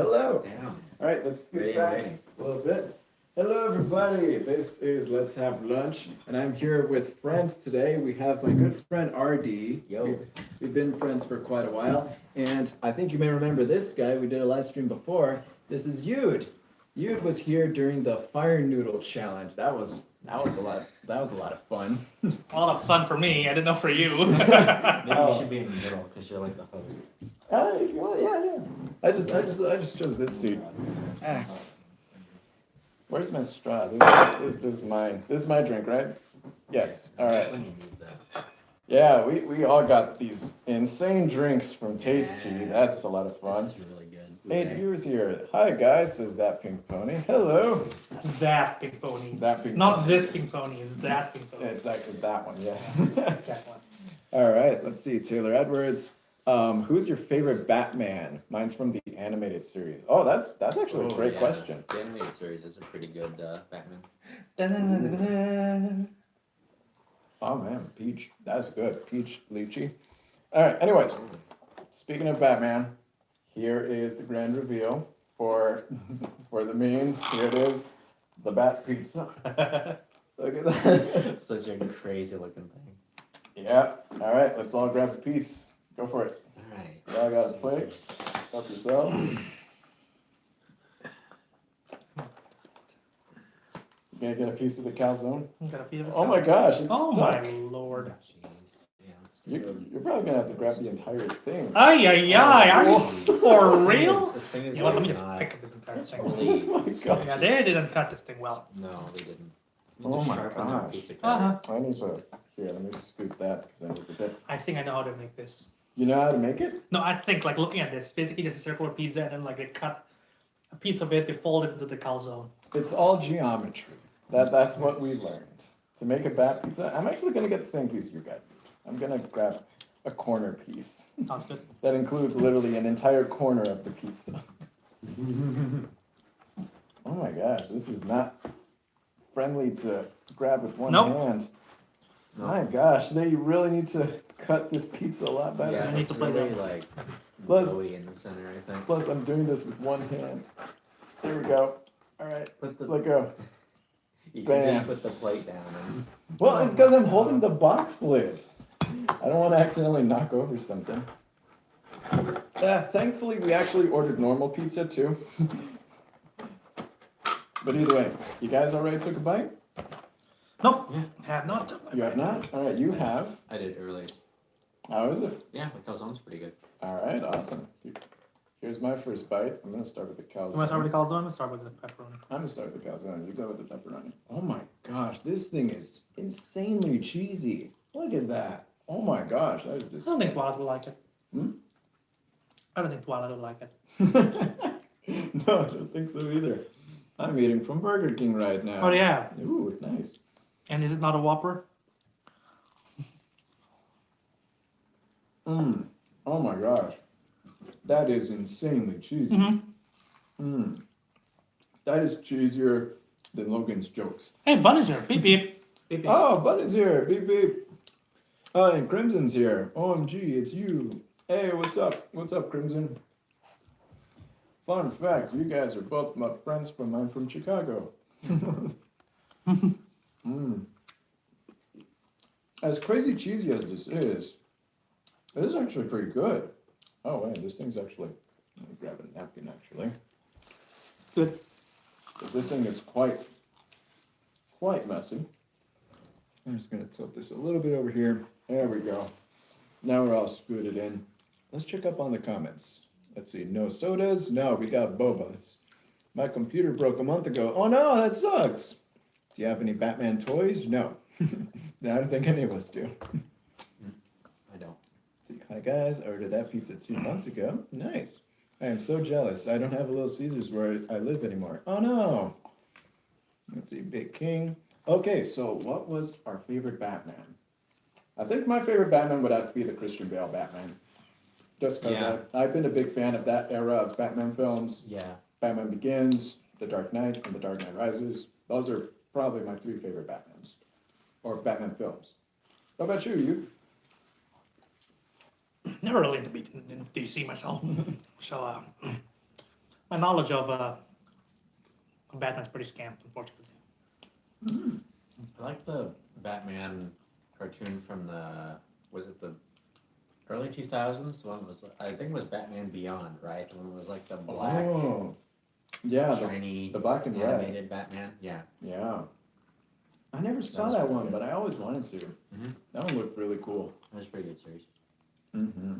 hello. Damn. All right, let's scoot back a little bit. Hello, everybody. This is Let's Have Lunch, and I'm here with friends today. We have my good friend ArDee. Yo. We've been friends for quite a while, and I think you may remember this guy. We did a live stream before. This is Yud. Yud was here during the fire noodle challenge. That was a lot. That was a lot of fun. A lot of fun for me. I didn't know for you. Maybe you should be in the middle because you're like the host. If you want, yeah. I just chose this seat. Where's my straw? This is mine. This is my drink, right? Yes. All right. Yeah, we all got these insane drinks from Tasty. That's a lot of fun. This is really good. 8 viewers here. Hi guys, says that pink pony. Hello. That pink pony. That pink Not pony. this pink pony, it's that pink pony. It's that one, yes. That one. All right, let's see. Taylor Edwards. Who's your favorite Batman? Mine's from the animated series. Oh, that's actually a great question. The animated series is a pretty good Batman. Dun-dun-dun-dun-dun. Oh man, Peach. That's good. Peach lychee. All right, anyways. Speaking of Batman, here is the grand reveal for the memes. Here it is. The Bat Pizza. Look at that. Such a crazy looking thing. Yeah. All right, let's all grab a piece. Go for it. Alright. Y'all got a plate? Help yourselves. You gonna get a piece of the calzone? Got a piece of it. Oh my gosh, it's Oh stuck. my lord. Jeez. Yeah, let's do You're probably gonna have to grab the entire thing. Ay, ay, ay. Are you Whoa. for real? This thing is You know what, let me like just not pick up this entire it's thing. really Oh my gosh. Yeah, they didn't cut this thing well. No, they didn't. Oh my Sharpen their gosh. pizza cutter. Uh-huh. I need to, here, let me scoop that because I need the tip. I think I know how to make this. You know how to make it? No, I think like looking at this, basically just a circular pizza and then like they cut a piece of it, they fold it into the calzone. It's all geometry. That's what we learned. To make a bat pizza, I'm actually gonna get the same piece you got. I'm gonna grab a corner piece. Sounds good. That includes literally an entire corner of the pizza. Oh my gosh, this is not friendly to grab with one Nope. hand. No. My gosh, now you really need to cut this pizza a lot better. Yeah, I need it's to play really that. like Plus- doughy in the center, I think. Plus, I'm doing this with one hand. There we go. All right, Put the let go. you Bam. can just put the plate down and Well, it's because I'm holding the box lid. I don't want to accidentally knock over something. Thankfully, we actually ordered normal pizza too. But either way, you guys already took a bite? Nope, Yeah. have not. You have not? All right, you have. I did earlier. How is it? Yeah, the calzone's pretty good. All right, awesome. Here's my first bite. I'm gonna start with the calzone. You want to start with the calzone? I'm going to start with the pepperoni. I'm gonna start with the calzone. You go with the pepperoni. Oh my gosh, this thing is insanely cheesy. Look at that. Oh my gosh, that is I just. don't think Twilight would like it. Hmm? I don't think Twilight would like it. No, I don't think so either. I'm eating from Burger King right now. Oh, yeah. Ooh, nice. And is it not a Whopper? Oh my gosh. That is insanely cheesy. Mm-hmm. That is cheesier than Logan's jokes. Hey, Bunny's here. Beep, beep. Beep, beep. Oh, Bunny's here. Beep beep. Oh, and Crimson's here. OMG, it's you. Hey, what's up? What's up, Crimson? Fun fact, you guys are both my friends from Chicago. As crazy cheesy as this is actually pretty good. Oh wait, this thing's actually, let me grab a napkin actually. It's good. Because this thing is quite messy. I'm just gonna tilt this a little bit over here. There we go. Now we're all scooted in. Let's check up on the comments. Let's see, no sodas? No, we got bobas. My computer broke a month ago. Oh no, that sucks. Do you have any Batman toys? No. No, I don't think any of us do. I don't. Let's see, hi guys, I ordered that pizza 2 months ago. Nice. I am so jealous. I don't have a Little Caesars where I live anymore. Oh no. Let's see, Big King. Okay, so what was our favorite Batman? I think my favorite Batman would have to be the Christian Bale Batman. Just because Yeah. I've been a big fan of that era of Batman films. Yeah. Batman Begins, The Dark Knight, and The Dark Knight Rises. Those are probably my 3 favorite Batmans. Or Batman films. How about you? Never really into DC myself. So, My knowledge of Batman's pretty scant, unfortunately. I like the Batman cartoon from was it the early 2000s? One was, I think it was Batman Beyond, right? The one was like the black, Oh, yeah, shiny, the black and red. animated Batman. Yeah. Yeah. I never saw was that pretty one, good. but I always wanted to. Mhm. That one looked really cool. That was a pretty good series. Mm-hmm.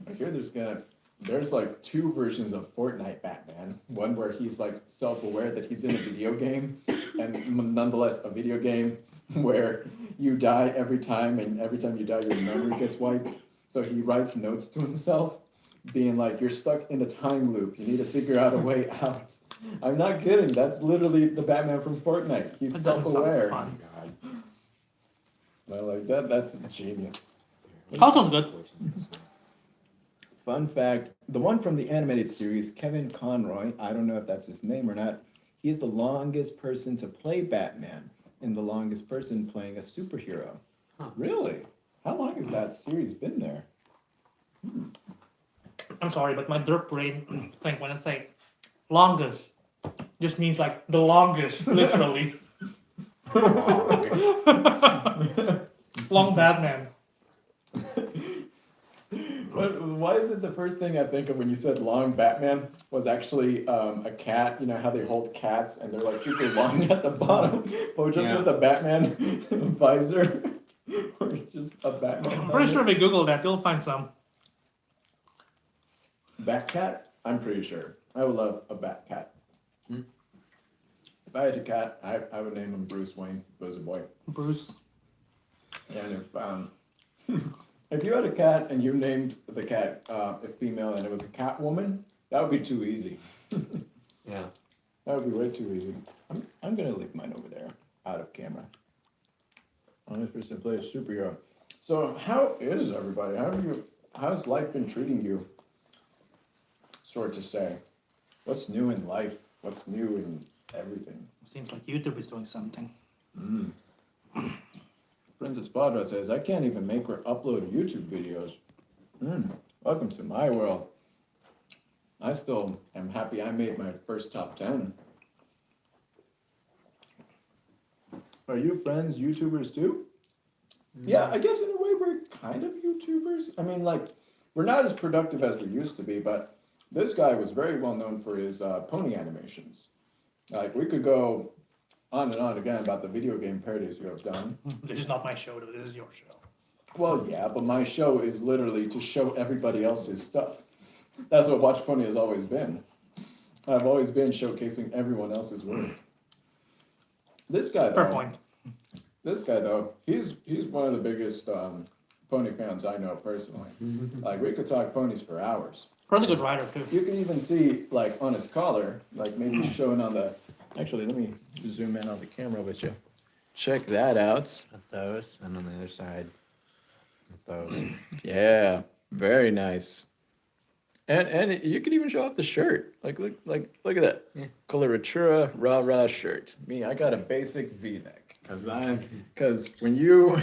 I hear there's like two versions of Fortnite Batman. One where he's like self-aware that he's in a video game, and nonetheless a video game where you die every time, and every time you die your memory gets wiped. So he writes notes to himself, being like, "You're stuck in a time loop. You need to figure out a way out." I'm not kidding. That's literally the Batman from Fortnite. He's That doesn't sound self-aware. fun. I like that. That's genius. Also good. Fun fact, the one from the animated series, Kevin Conroy, I don't know if that's his name or not, he is the longest person to play Batman and the longest person playing a superhero. Huh. Really? How long has that series been there? I'm sorry, but my derp brain think when I say longest just means like the longest, literally. Long Batman. But why is it the first thing I think of when you said long Batman was actually a cat? You know how they hold cats and they're like super long at the bottom, but just Yeah. with a Batman visor, or just a Batman. I'm pretty sure helmet. if you Google that, you'll find some. Bat cat? I'm pretty sure. I would love a bat cat. Hmm. If I had a cat, I would name him Bruce Wayne. If it was a boy. Bruce. And if you had a cat and you named the cat a female and it was a cat woman, that would be too easy. Yeah. That would be way too easy. I'm gonna leave mine over there, out of camera. Honest person play a superhero. So how is everybody? How's life been treating you? Sort to say. What's new in life? What's new in everything? Seems like YouTube is doing something. Princess Padra says, I can't even make or upload YouTube videos. Welcome to my world. I still am happy I made my first top 10. Are you friends YouTubers too? Yeah, I guess in a way we're kind of YouTubers. I mean, like, we're not as productive as we used to be, but this guy was very well known for his pony animations. Like, we could go on and on again about the video game parodies you have done. This is not my show, though. This is your show. Well, yeah, but my show is literally to show everybody else's stuff. That's what WatchPony has always been. I've always been showcasing everyone else's work. This guy, though. Fair point. This guy, though, he's one of the biggest pony fans I know personally. Like, we could talk ponies for hours. Really good writer, too. You can even see, like, on his collar, like maybe showing on the. Actually, let me zoom in on the camera with you. Check that out. With those, and on the other side, with those. Yeah, very nice. And you can even show off the shirt. Like look at that. Yeah. Coloratura rah shirt. Me, I got a basic V-neck because when you're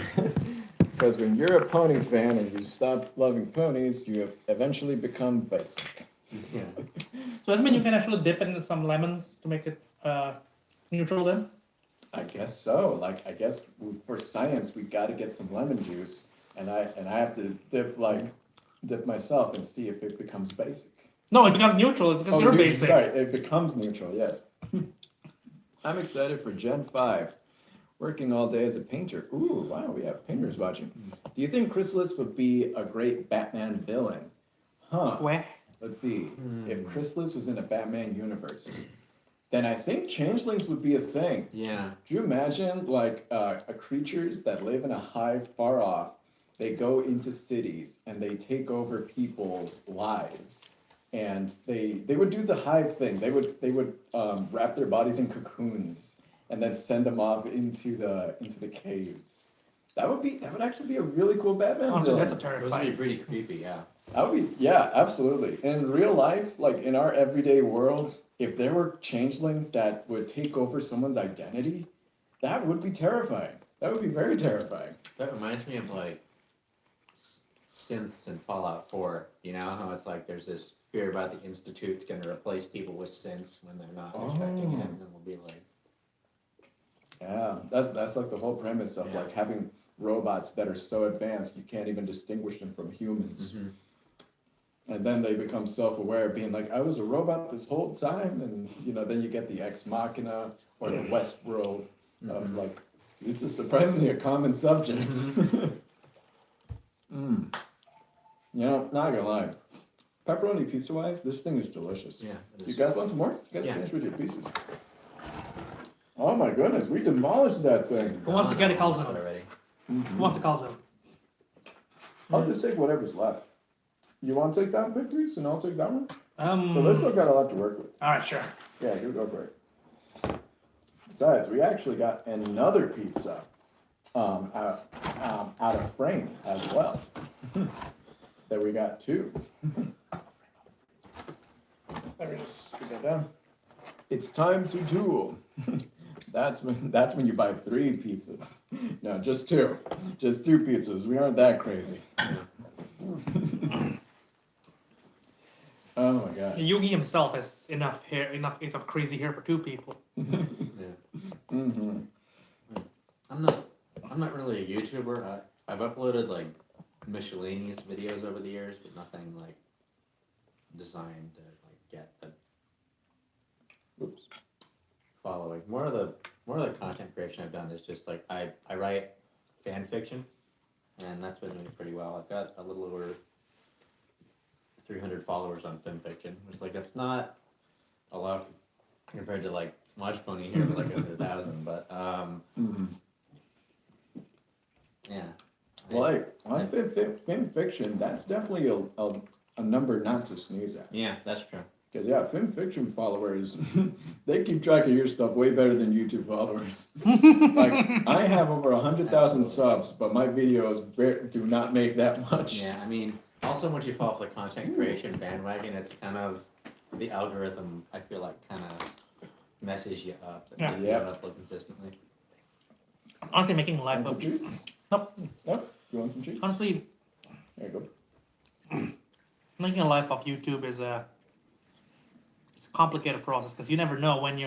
a pony fan and you stop loving ponies, you eventually become basic. Yeah. So does that mean you can actually dip it into some lemons to make it neutral then? I guess so. Like I guess for science we got to get some lemon juice, and I have to dip myself and see if it becomes basic. No, it becomes neutral because you're neutral, basic. Sorry, it becomes neutral, yes. I'm excited for Gen 5. Working all day as a painter. Ooh, wow, we have painters watching. Do you think Chrysalis would be a great Batman villain? Huh. Where? Let's see. If Chrysalis was in a Batman universe, then I think changelings would be a thing. Yeah. Do you imagine, like, creatures that live in a hive far off, they go into cities and they take over people's lives, and they would do the hive thing. They would wrap their bodies in cocoons and then send them off into the caves. That would actually be a really cool Batman Honestly, villain. that's a Those would be terrifying. pretty creepy, yeah. That would be, yeah, absolutely. In real life, like in our everyday world, if there were changelings that would take over someone's identity, that would be terrifying. That would be very terrifying. That reminds me of like synths in Fallout 4. You know how it's like there's this fear about the Institute's going to replace people with synths when they're not expecting it, and then we'll be like, Yeah, that's like the whole premise of Yeah. like having robots that are so advanced you can't even distinguish them from humans. And then they become self-aware, being like, I was a robot this whole time, and then you get the Ex Machina or the Westworld of like, it's a surprisingly a common subject. Not gonna lie, pepperoni pizza wise, this thing is delicious. yeah. it You is. guys want some more? You guys Yeah. finish with your pieces. Oh my goodness, we demolished that thing. But once again, it calls It him. already. Who wants to call him? I'll just take whatever's left. You want to take that big piece, and I'll take that one? But they still All got a lot to work with. right, sure. Yeah, you go for it. Besides, we actually got another pizza out of frame as well. That we got two. Let me just scoot that down. It's time to duel. That's when you buy 3 pizzas. No, just 2. Just 2 pizzas. We aren't that crazy. Oh my god. Yugi himself has enough crazy hair for 2 people. Yeah. Mm-hmm. I'm not really a YouTuber. I've uploaded like miscellaneous videos over the years, but nothing like designed to like get a Oops. following. More of the content creation I've done is just like I write fan fiction, and that's been doing pretty well. I've got a little over 300 followers on FanFiction, which like that's not a lot compared to like WatchPony here with like 100,000, but yeah. Like, on fan fiction, that's definitely a number not to sneeze at. Yeah, that's true. Because, yeah, fan fiction followers, they keep track of your stuff way better than YouTube followers. Like, I have over 100,000 subs, but my videos do not make that much. Yeah, I mean, also once you fall off the content creation bandwagon, it's kind of, the algorithm, I feel like, kind of messes you up. Yeah. You don't upload consistently. Honestly, making a life Want some of cheese? Nope. Nope? You want some cheese? honestly There you go. making a life of YouTube is it's a complicated process because you never know when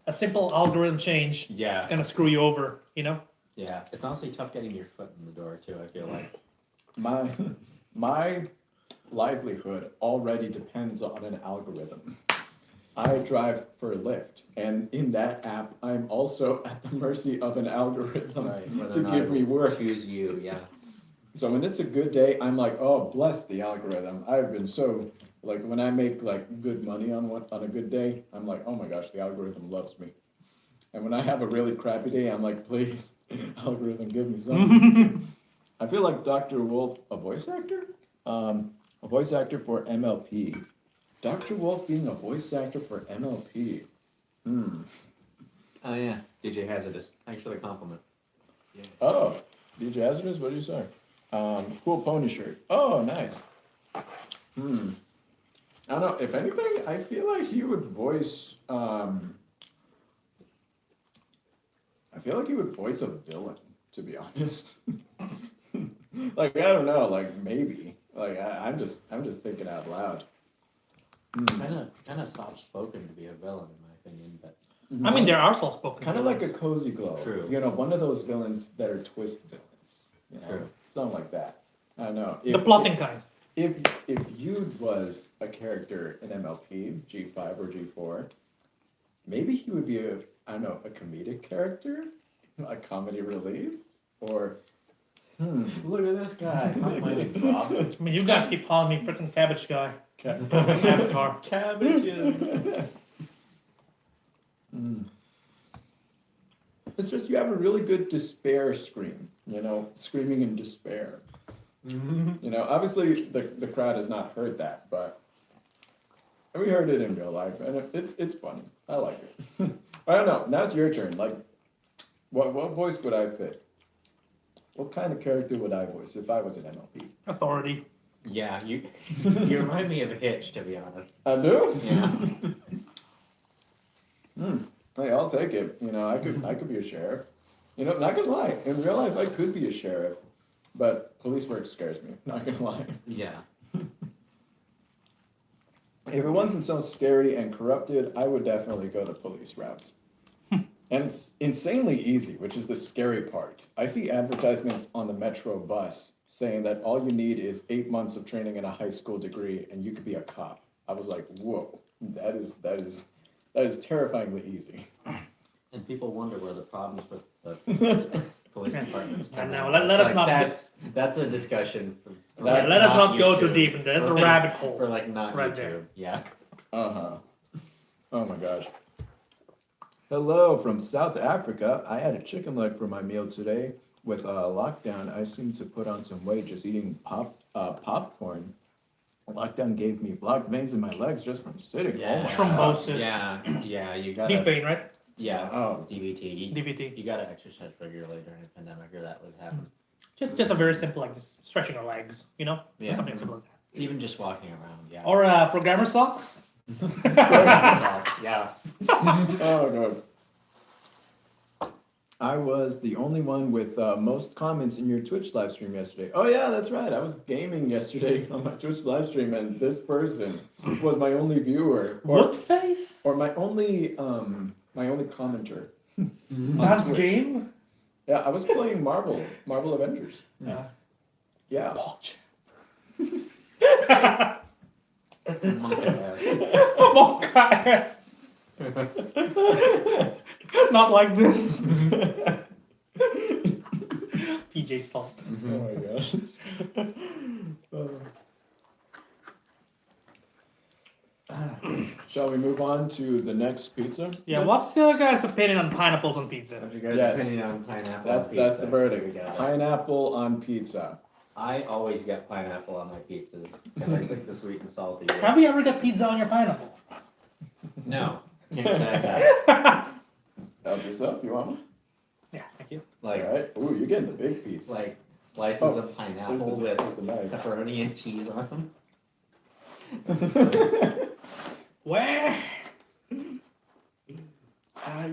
a simple algorithm change Yeah. is gonna screw you over. Yeah, it's honestly tough getting your foot in the door, too, I feel like. My livelihood already depends on an algorithm. I drive for Lyft, and in that app, I'm also at the mercy of an algorithm Whether to or not give it me will work. Choose you, yeah. So when it's a good day, I'm like, oh, bless the algorithm. I've been so, like, when I make, like, good money on a good day, I'm like, oh my gosh, the algorithm loves me. And when I have a really crappy day, I'm like, please, algorithm, give me something. I feel like Dr. Wolf, a voice actor? A voice actor for MLP. Dr. Wolf being a voice actor for MLP. Oh, yeah, DJ Hazardous. Thanks for the compliment. Yeah. Oh, DJ Hazardous, what did you say? Cool pony shirt. Oh, nice. I don't know, if anything, I feel like he would voice, I feel like he would voice a villain, to be honest. Like, I don't know, like, maybe. Like, I'm just thinking out loud. Kind of soft-spoken to be a villain, in my opinion, but I mean, there are soft-spoken. Kind of like a Cozy Glow. True. One of those villains that are twist villains. True. Something like that. I don't know. the plotting kind. If Yude was a character in MLP, G5 or G4, maybe he would be a comedic character, a comedy relief, or look at this guy. not my name, Bob. I mean, you guys keep calling me freaking cabbage guy. Avatar. Cabbages. It's just you have a really good despair scream, screaming in despair. Obviously the crowd has not heard that, but we heard it in real life, and it's funny. I like it. I don't know. Now it's your turn. Like, what voice would I fit? What kind of character would I voice if I was an MLP? Authority. Yeah, you remind me of Hitch, to be honest. I do? Yeah. Hey, I'll take it. I could be a sheriff. Not gonna lie. In real life, I could be a sheriff, but police work scares me. Not gonna lie. Yeah. If it wasn't so scary and corrupted, I would definitely go the police route. And it's insanely easy, which is the scary part. I see advertisements on the Metro bus saying that all you need is 8 months of training and a high school degree, and you could be a cop. I was like, whoa, that is terrifyingly easy. And people wonder where the problems with the police departments come And now in. let It's us not that's a discussion for Yeah, let us not go too YouTube. deep into this. It's a For, like- rabbit hole. For like not Right YouTube. there. Yeah. Uh-huh. Oh my gosh. Hello from South Africa. I had a chicken leg for my meal today. With lockdown, I seem to put on some weight just eating popcorn. Lockdown gave me blocked veins in my legs just from sitting. Yeah. Thrombosis. Yeah, you Deep gotta. vein, right? Yeah. Oh. DVT. DVT. You gotta exercise regularly during a pandemic, or that would happen. Just a very simple, like just stretching your legs, you know? Yeah. Something simple as that. Even just walking around. Yeah. Or programmer socks. Yeah. Oh god. I was the only one with most comments in your Twitch live stream yesterday. Oh yeah, that's right. I was gaming yesterday on my Twitch live stream, and this person was my only viewer, What face? or my only commenter. That's Twitch. game? Yeah, I was playing Marvel Avengers. Yeah. Yeah. Monkey ass. Monka Not like this. PJ Salt. Oh my gosh. Shall we move on to the next pizza? Yeah, what's your guys' opinion on pineapples on pizza? What's your guys' Yes. opinion on pineapple? That's on the pizza? verdict. We got it. Pineapple on pizza. I always get pineapple on my pizzas because I think the sweet and salty. Have you ever got pizza on your pineapple? No, can't say I have. Help yourself. You want one? Yeah, thank you. Like All right. Ooh, you're getting the big piece. like slices Oh, of there's pineapple the, with there's the knife. pepperoni and cheese on them. Where?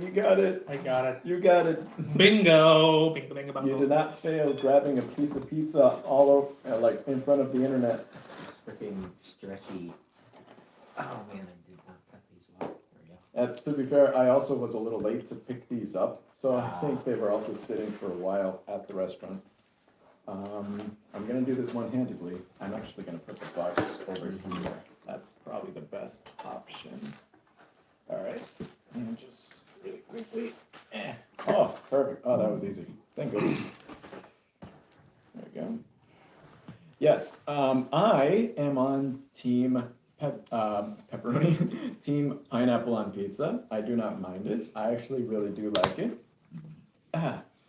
You got it. I got it. You got it. Bingo. Bingo, bingo, bingo. You did not fail grabbing a piece of pizza all over, like in front of the internet. It's freaking stretchy. Oh man, I did not cut these well. There we go. To be fair, I also was a little late to pick these up, so I Ah. think they were also sitting for a while at the restaurant. I'm gonna do this one-handedly. I'm actually gonna put the box over here. That's probably the best option. All right, and just really quickly. Oh, perfect. Oh, that was easy. Thank goodness. There we go. Yes, I am on team pepperoni, team pineapple on pizza. I do not mind it. I actually really do like it.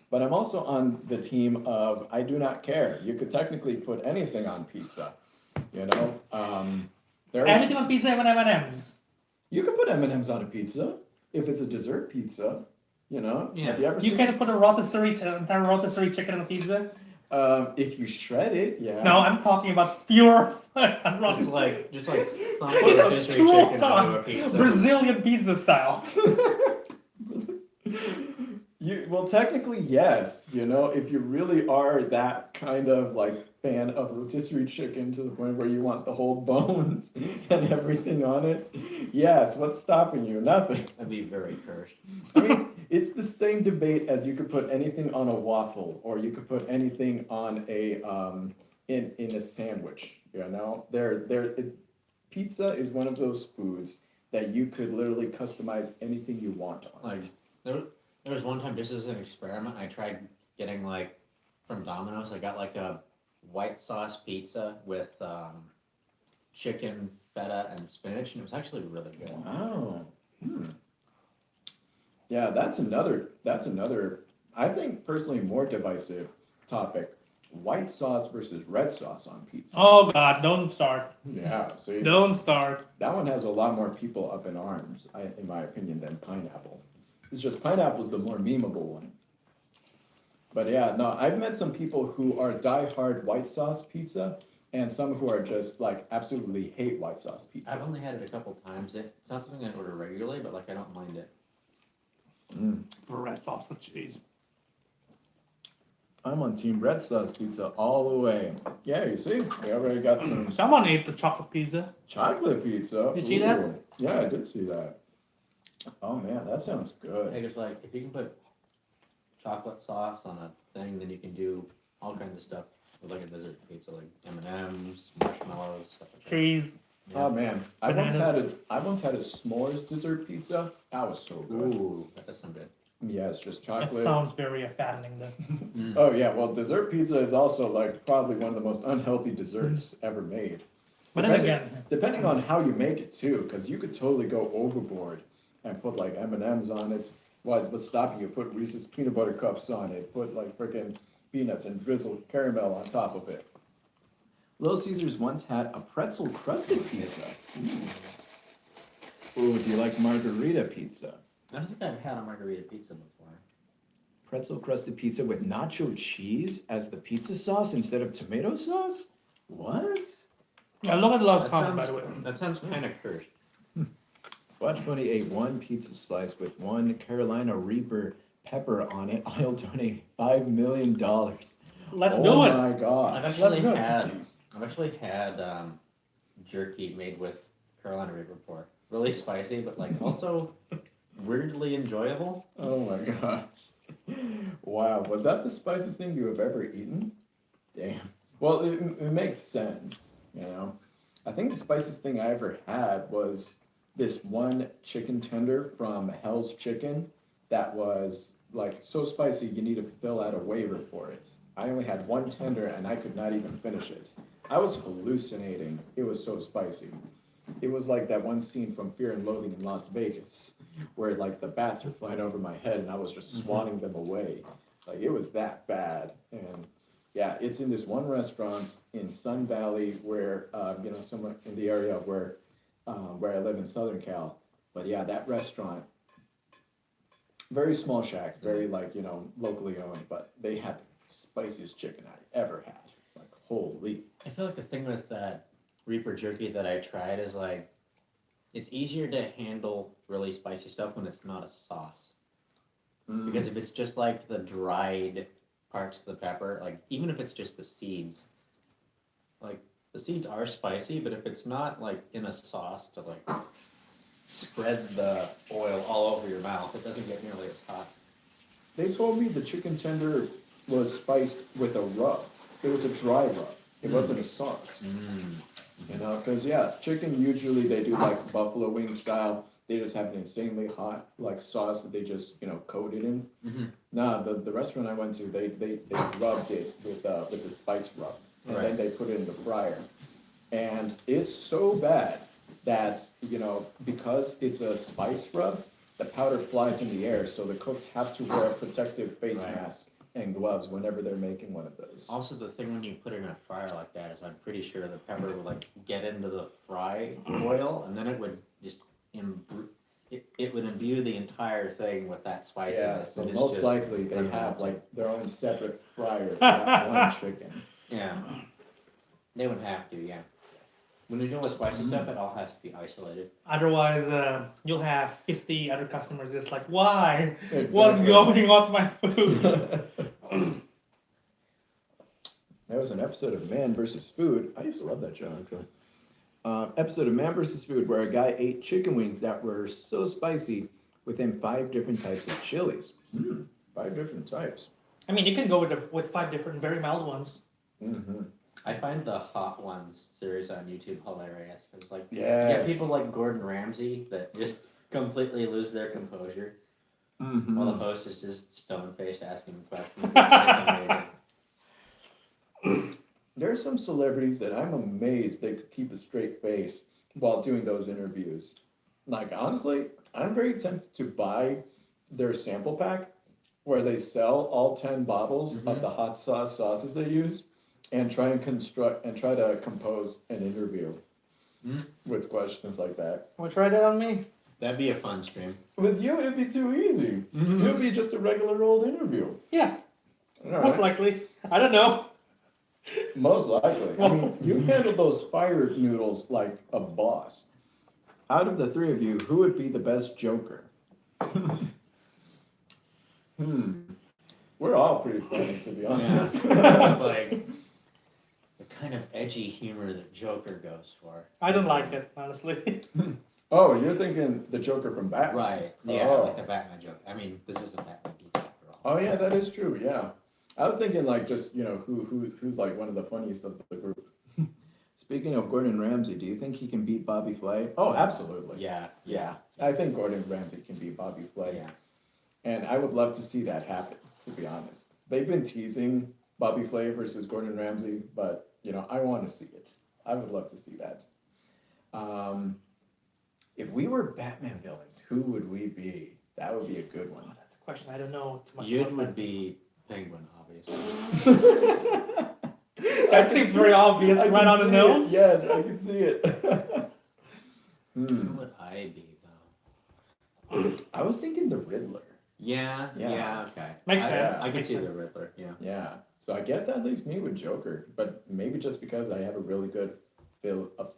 But I'm also on the team of I do not care. You could technically put anything on pizza, you know. Anything on pizza and M&M's. You could put M&Ms on a pizza if it's a dessert pizza, you know. Yeah. Have you ever You seen? can't put a entire rotisserie chicken on a pizza. If you shred it, yeah. No, I'm talking about pure Just rotisserie. like thump It's a a rotisserie chicken onto a strong pizza. Brazilian pizza style. Well, technically, yes. You know, if you really are that kind of like fan of rotisserie chicken to the point where you want the whole bones and everything on it, yes. What's stopping you? Nothing. I'd be very cursed. I mean, it's the same debate as you could put anything on a waffle, or you could put anything on a in a sandwich. You know, pizza is one of those foods that you could literally customize anything you want on Like it. there was one time, just as an experiment, I tried getting like from Domino's. I got like a white sauce pizza with chicken, feta, and spinach, and it was actually really good. Wow. Yeah, that's another, I think personally more divisive topic. White sauce versus red sauce on pizza. Oh God, don't start. Yeah, see, Don't start. that one has a lot more people up in arms, in my opinion, than pineapple. It's just pineapple's the more memeable one. But yeah, no, I've met some people who are diehard white sauce pizza, and some who are just like absolutely hate white sauce pizza. I've only had it a couple times. It's not something I order regularly, but like I don't mind it. For red sauce with cheese. I'm on team red sauce pizza all the way. Yeah, you see, we already got some Someone ate the chocolate pizza. chocolate pizza. You see that? Ooh. Yeah, I did see that. Oh man, that sounds good. I guess like if you can put chocolate sauce on a thing, then you can do all kinds of stuff with like a dessert pizza, like M&Ms, marshmallows, stuff like that. Cheese. Oh man, I once Bananas. had a s'mores dessert pizza. That was so good. Ooh, that does sound good. Yeah, it's just That chocolate. sounds very fattening then. Oh yeah, well, dessert pizza is also like probably one of the most unhealthy desserts ever made. But then again, Depending on how you make it too, because you could totally go overboard and put like M&Ms on it. What's stopping you? Put Reese's peanut butter cups on it. Put like freaking peanuts and drizzle caramel on top of it. Little Caesars once had a pretzel crusted pizza. Ooh, do you like margarita pizza? I don't think I've had a margarita pizza before. Pretzel crusted pizza with nacho cheese as the pizza sauce instead of tomato sauce? What? look at the last That comment, by sounds, the way. that sounds kind of cursed. WatchPony ate one pizza slice with one Carolina Reaper pepper on it. I'll donate $5 million. Let's Oh do it. my god. I've actually Let's go. had jerky made with Carolina Reaper before. Really spicy, but like also weirdly enjoyable. Oh my gosh. Wow, was that the spiciest thing you have ever eaten? Damn. Well, it makes sense, you know. I think the spiciest thing I ever had was this one chicken tender from Hell's Chicken that was like so spicy you need to fill out a waiver for it. I only had one tender and I could not even finish it. I was hallucinating. It was so spicy. It was like that one scene from Fear and Loathing in Las Vegas where like the bats are flying over my head and I was just swatting them away. Like it was that bad. And yeah, it's in this one restaurant in Sun Valley where, somewhere in the area where I live in Southern Cal. But yeah, that restaurant, very small shack, very locally owned, but they had the spiciest chicken I ever had. Like, holy. I feel like the thing with that Reaper jerky that I tried is like, it's easier to handle really spicy stuff when it's not a sauce. Because if it's just like the dried parts of the pepper, like even if it's just the seeds, like the seeds are spicy, but if it's not like in a sauce to like spread the oil all over your mouth, it doesn't get nearly as hot. They told me the chicken tender was spiced with a rub. It was a dry rub. It wasn't a sauce. You know, because yeah, chicken usually they do like buffalo wing style. They just have an insanely hot like sauce that they just coat it in. Nah, the restaurant I went to, they rubbed it with the spice rub, and then they put it in the fryer, and it's so bad that because it's a spice rub, the powder flies in the air, so the cooks have to wear a protective face mask and gloves whenever they're making one of those. Also, the thing when you put it in a fryer like that is I'm pretty sure the pepper would like get into the fry oil, and then it would just it would imbue the entire thing with that spiciness. Yeah, so and it's most just likely they have unhealthy. like their own separate fryer for that one chicken. Yeah, they would have to. Yeah, when you're doing spicy stuff, it all has to be isolated. Otherwise, you'll have 50 other customers just like, why? Exactly. What's going on with my food? There was an episode of Man vs. Food. I used to love that show, actually. Episode of Man vs. Food where a guy ate chicken wings that were so spicy within 5 different types of chilies. 5 different types. I mean, you can go with 5 different very mild ones. I find the Hot Ones series on YouTube hilarious. It's like you Yes. get people like Gordon Ramsay that just completely lose their composure while the host is just stone-faced asking questions. It's amazing. There are some celebrities that I'm amazed they could keep a straight face while doing those interviews. Like, honestly, I'm very tempted to buy their sample pack where they sell all 10 bottles of the hot sauces they use and try to compose an interview with questions like that. Want to try that on me? That'd be a fun stream. With you, it'd be too easy. It would be just a regular old interview. Yeah, All most right. likely. I don't know. Most likely. I mean, you handle those fire noodles like a boss. Out of the 3 of you, who would be the best joker? We're all pretty funny, to be honest. Like the kind of edgy humor that Joker goes for. I don't like it, honestly. Oh, you're thinking the Joker from Batman. Right. Yeah, Oh. like the Batman joke. I mean, this isn't Batman Beats after all. Oh yeah, that is true. Yeah, I was thinking like just who's like one of the funniest of the group. Speaking of Gordon Ramsay, do you think he can beat Bobby Flay? Oh, absolutely. Yeah. Yeah, I think Gordon Ramsay can beat Bobby Flay, Yeah. and I would love to see that happen. To be honest, they've been teasing Bobby Flay versus Gordon Ramsay, but I want to see it. I would love to see that. If we were Batman villains, who would we be? That would be a good one. Oh, that's a question I don't know too much Yud about. would be Penguin, obviously. That seems very obvious, I right can on the see nose. it. Yes, I can see it. Who would I be though? I was thinking the Riddler. Yeah. Yeah. Okay. Makes I sense. can Makes see sense. the Riddler. Yeah. Yeah. So I guess that leaves me with Joker, but maybe just because I have a really good feel of,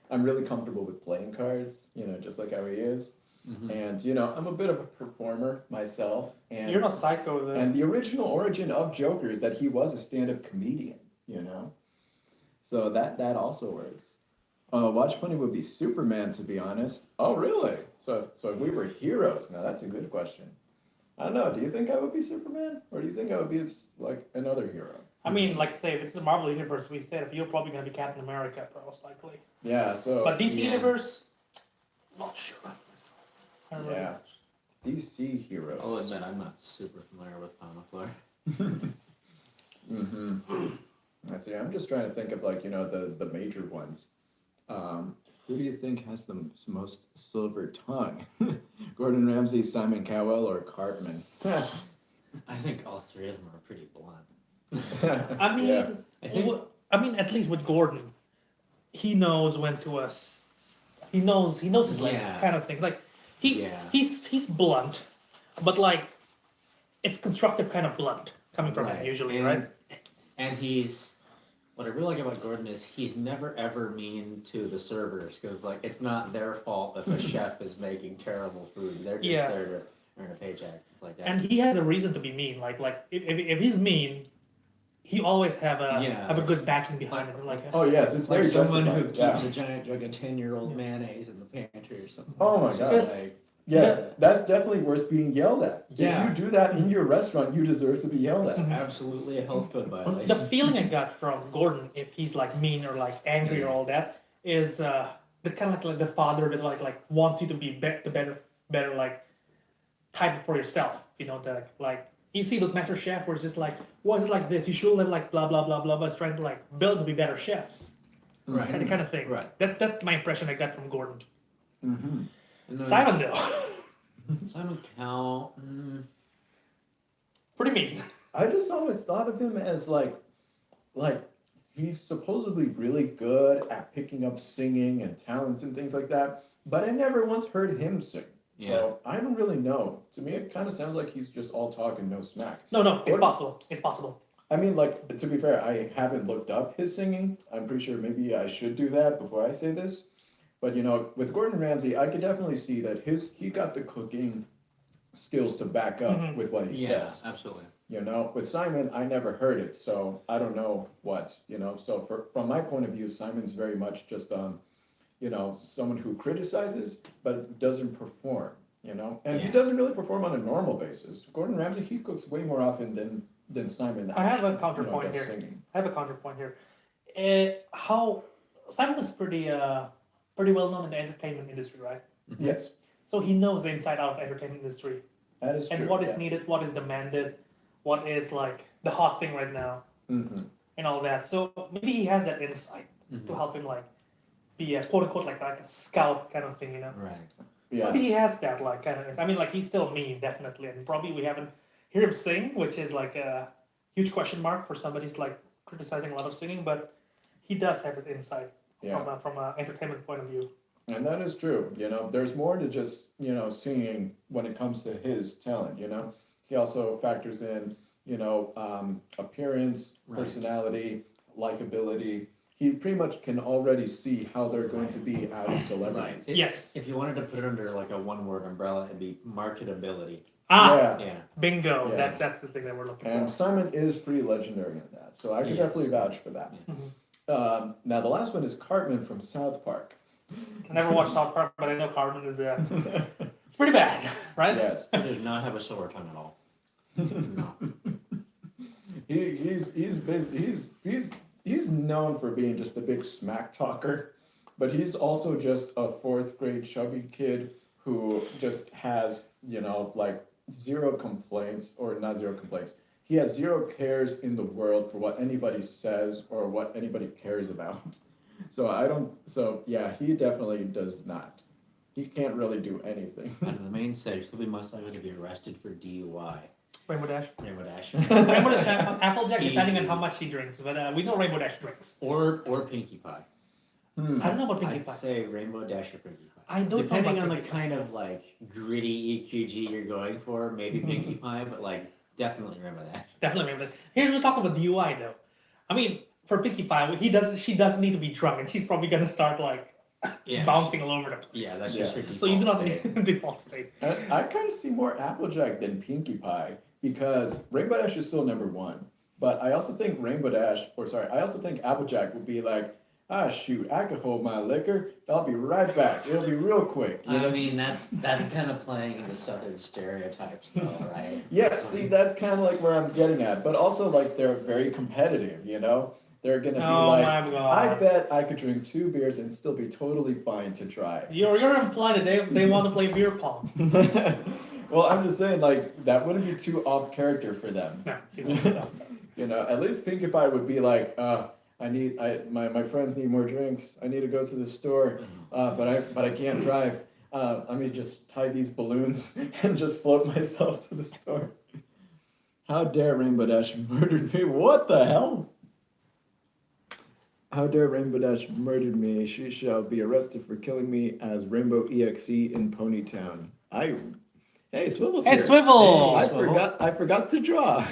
I'm really comfortable with playing cards, just like how he is. Mhm. And, I'm a bit of a performer myself. And You're not psycho, though. And the original origin of Joker is that he was a stand-up comedian, So that also works. WatchPony would be Superman, to be honest. Oh, really? So if we were heroes, now that's a good question. I don't know. Do you think I would be Superman, or do you think I would be like another hero? I mean, like say, if it's the Marvel Universe, we said if you're probably going to be Captain America, most likely. Yeah. So. But DC yeah. Universe, not sure. I don't know. Yeah. DC heroes. I'll admit I'm not super familiar with comic lore. Mm-hmm. I see. I'm just trying to think of the major ones. Who do you think has the most silver tongue? Gordon Ramsay, Simon Cowell, or Cartman? I think all three of them are pretty blunt. I mean, Yeah. I think- at least with Gordon, he knows when to he knows his limits, Yeah. kind of thing. Like Yeah. he's blunt, but like it's constructive kind of blunt coming from him usually, right? And what I really like about Gordon is he's never ever mean to the servers because like it's not their fault if a chef is making terrible food. They're just Yeah. there to earn a paycheck. It's like that. And he has a reason to be mean. Like if he's mean, he always have a good backing behind it. Like Oh yes, it's like very someone who justified. keeps a giant jug of 10-year-old mayonnaise in the pantry or something. Oh my It's God. just Yes. like- Yes, that's definitely worth being yelled at. Yeah. If you do that in your restaurant, you deserve to be yelled It's at. absolutely a health code violation. the feeling I got from Gordon, if he's like mean or like angry or all that, is the kind of like the father that like wants you to be the better like type for yourself. That like you see those master chef where it's just like, why is it like this? You should live like blah blah blah blah, but it's trying to like build to be better chefs. Right. Kind of thing. Right. That's my impression I got from Gordon. Mm-hmm. And then Simon though, Simon Cowell. pretty mean. I just always thought of him as like he's supposedly really good at picking up singing and talent and things like that, but I never once heard him sing. So I don't really know. To me, it kind of sounds like he's just all talk and no smack. No, it's Gordon- possible. It's possible. I mean, like, to be fair, I haven't looked up his singing. I'm pretty sure maybe I should do that before I say this. But, with Gordon Ramsay, I could definitely see that he got the cooking skills to back up Mhm. with what he Yeah, says. absolutely. With Simon, I never heard it, so I don't know what, So from my point of view, Simon's very much just, someone who criticizes but doesn't perform, And he Yeah. doesn't really perform on a normal basis. Gordon Ramsay, he cooks way more often than Simon. I have a actually, counterpoint does here. singing. I have a counterpoint here. How Simon is pretty well known in the entertainment industry, right? Yes, So he knows the inside out of the entertainment industry that is true. and what is needed, what is demanded, what is like the hot thing right now, Mm-hmm. and all that. So maybe he has that insight to help him like be a quote unquote like a scout kind of thing, Right. Yeah. Maybe he has that like kind of. I mean, like he's still mean definitely, and probably we haven't heard him sing, which is like a huge question mark for somebody who's like criticizing a lot of singing, but he does have that insight Yeah. from a entertainment point of view. And that is true. There's more to just, singing when it comes to his talent, He also factors in, appearance, Right. personality, likability, he pretty much can already see how they're going to be as celebrities. Right. Yes. If you wanted to put it under like a one-word umbrella, it'd be marketability. Yeah. Yeah. Bingo. Yes. That's the thing that we're looking And for. Simon is pretty legendary in that, so I can Yes. definitely vouch for that. Mhm. Now the last one is Cartman from South Park. I never watched South Park, but I know Cartman is it's pretty bad, right? Yes. He does not have a silver tongue at all. No. He's known for being just a big smack talker, but he's also just a fourth grade chubby kid who just has, like zero complaints, or not zero complaints. He has zero cares in the world for what anybody says or what anybody cares about. So yeah, he definitely does not. He can't really do anything. Out of the main six, he'll be most likely to be arrested for DUI. Rainbow Dash. Rainbow Dash. Rainbow Dash, Applejack, depending on Easy. how much he drinks. But we know Rainbow Dash drinks. Or Pinkie Pie. I don't know about Pinkie I'd Pie. say Rainbow Dash or Pinkie Pie. I don't Depending know on about the kind of like gritty EQG you're going for, maybe Pinkie Pie, but like definitely Rainbow Dash. Definitely Rainbow Dash. Here's we're talking about DUI though. I mean, for Pinkie Pie, she doesn't need to be drunk, and she's probably gonna start like Yeah. bouncing all over the place. Yeah, that's Yeah. just her default So you do not state. need default state. I kind of see more Applejack than Pinkie Pie because Rainbow Dash is still number one. But I also think I also think Applejack would be like, shoot, I could hold my liquor. I'll be right back. It'll be real quick. You know? I mean, that's kind of playing into Southern stereotypes, though, right? Yeah, see, that's kind of like where I'm getting at. But also, like, they're very competitive, They're going to be Oh like, my God. I bet I could drink 2 beers and still be totally fine to try. You're implying that they want to play beer pong. Well, I'm just saying, like, that wouldn't be too off character for them. No, she doesn't. At least Pinkie Pie would be like, my friends need more drinks. I need to go to the store, but I can't drive. Let me just tie these balloons and just float myself to the store. How dare Rainbow Dash murdered me? What the hell? How dare Rainbow Dash murdered me? She shall be arrested for killing me as Rainbow EXE in Ponytown. Hey, Swivel's Hey, here. Swivel! I forgot to draw.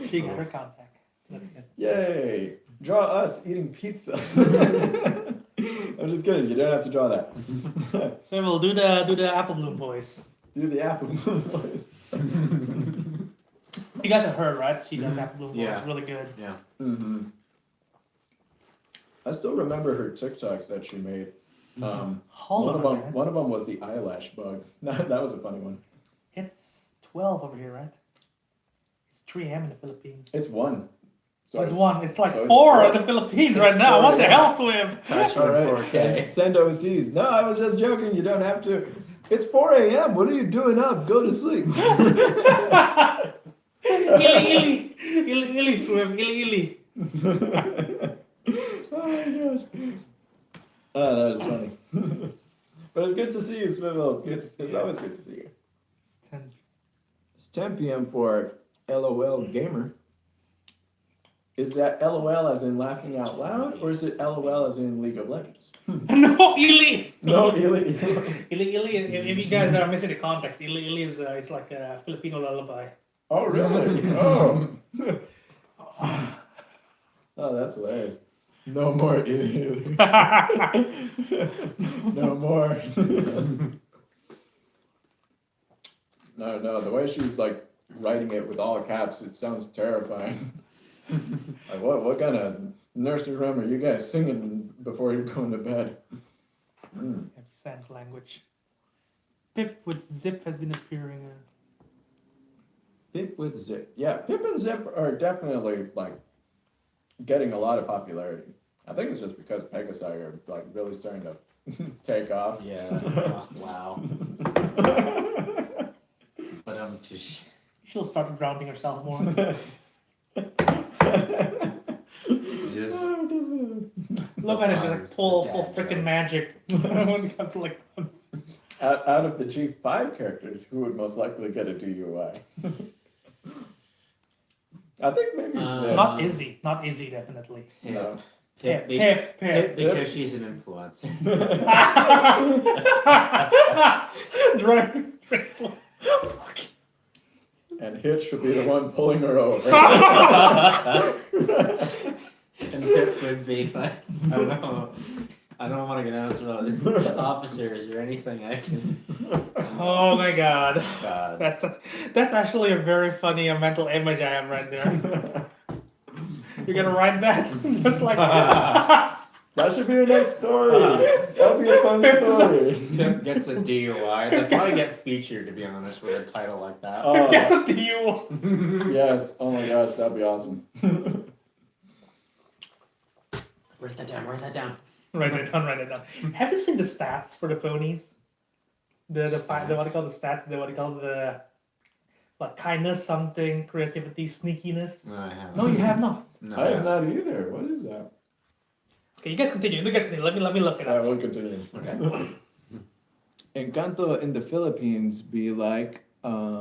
She got her contact. So that's good. Yay! Draw us eating pizza. I'm just kidding. You don't have to draw that. Swivel, do the Apple Bloom voice. Do the Apple Moon voice. You guys have heard, right? She does Apple Bloom voice. Yeah. Really good. Yeah. Mm-hmm. I still remember her TikToks that she made. Hold on a minute. One of them was the eyelash bug. That was a funny one. It's 12 over here, right? It's 3 a.m. in the Philippines. It's 1. So It's 1. It's like so it's 4 in four. the Philippines right now. What the hell, Swim? All right, send OCs. No, I was just joking. You don't have to. It's 4 a.m. What are you doing up? Go to sleep. Ili, Swim. Ili. Oh my gosh. Oh, that is funny. But it's good to see you, Swivel. It's always good to see you. It's 10 p.m. for LOL Gamer. Is that LOL as in laughing out loud, or is it LOL as in League of Legends? No, Ili. No, Ili. Ili, if you guys are missing the context, Ili is it's like a Filipino lullaby. Oh, really? Oh. Oh, that's hilarious. No more Ili. No more. No, the way she's like writing it with all caps, it sounds terrifying. Like what kind of nursery rhyme are you guys singing before you're going to bed? Sand language. Pip with Zip has been appearing. Pip with Zip. Yeah, Pip and Zip are definitely like getting a lot of popularity. I think it's just because Pegasi are like really starting to take off. Yeah. Wow. But She'll start grounding herself more. just Look at it, just like pull Dad freaking jokes. magic when it comes to like guns. Out of the G5 characters, who would most likely get a DUI? I think maybe Zip. Not Izzy, definitely. No. Pip, Pip. because she's an influencer. Drag. Fuck. And Hitch would be the one pulling her over. And Pip would be like, I don't know. I don't want to get out of the officers or anything. I can. Oh my god. God. That's actually a very funny mental image I have right there. You're gonna write that? Just like That should be your next story. That'll be a fun story. Pip gets a DUI. They'll probably get featured, to be honest, with a title like that. Oh. Gets a DUI. Yes. Oh my gosh, that'd be awesome. Write that down. Write that down. Write it down. Have you seen the stats for the ponies? The what do you call the stats? The what do you call the like kindness, something, creativity, sneakiness? No, I haven't. No, you have not. No, I have not either. What is that? Okay, you guys continue. Let me look it I up. will continue. Okay. Encanto in the Philippines be like, Ili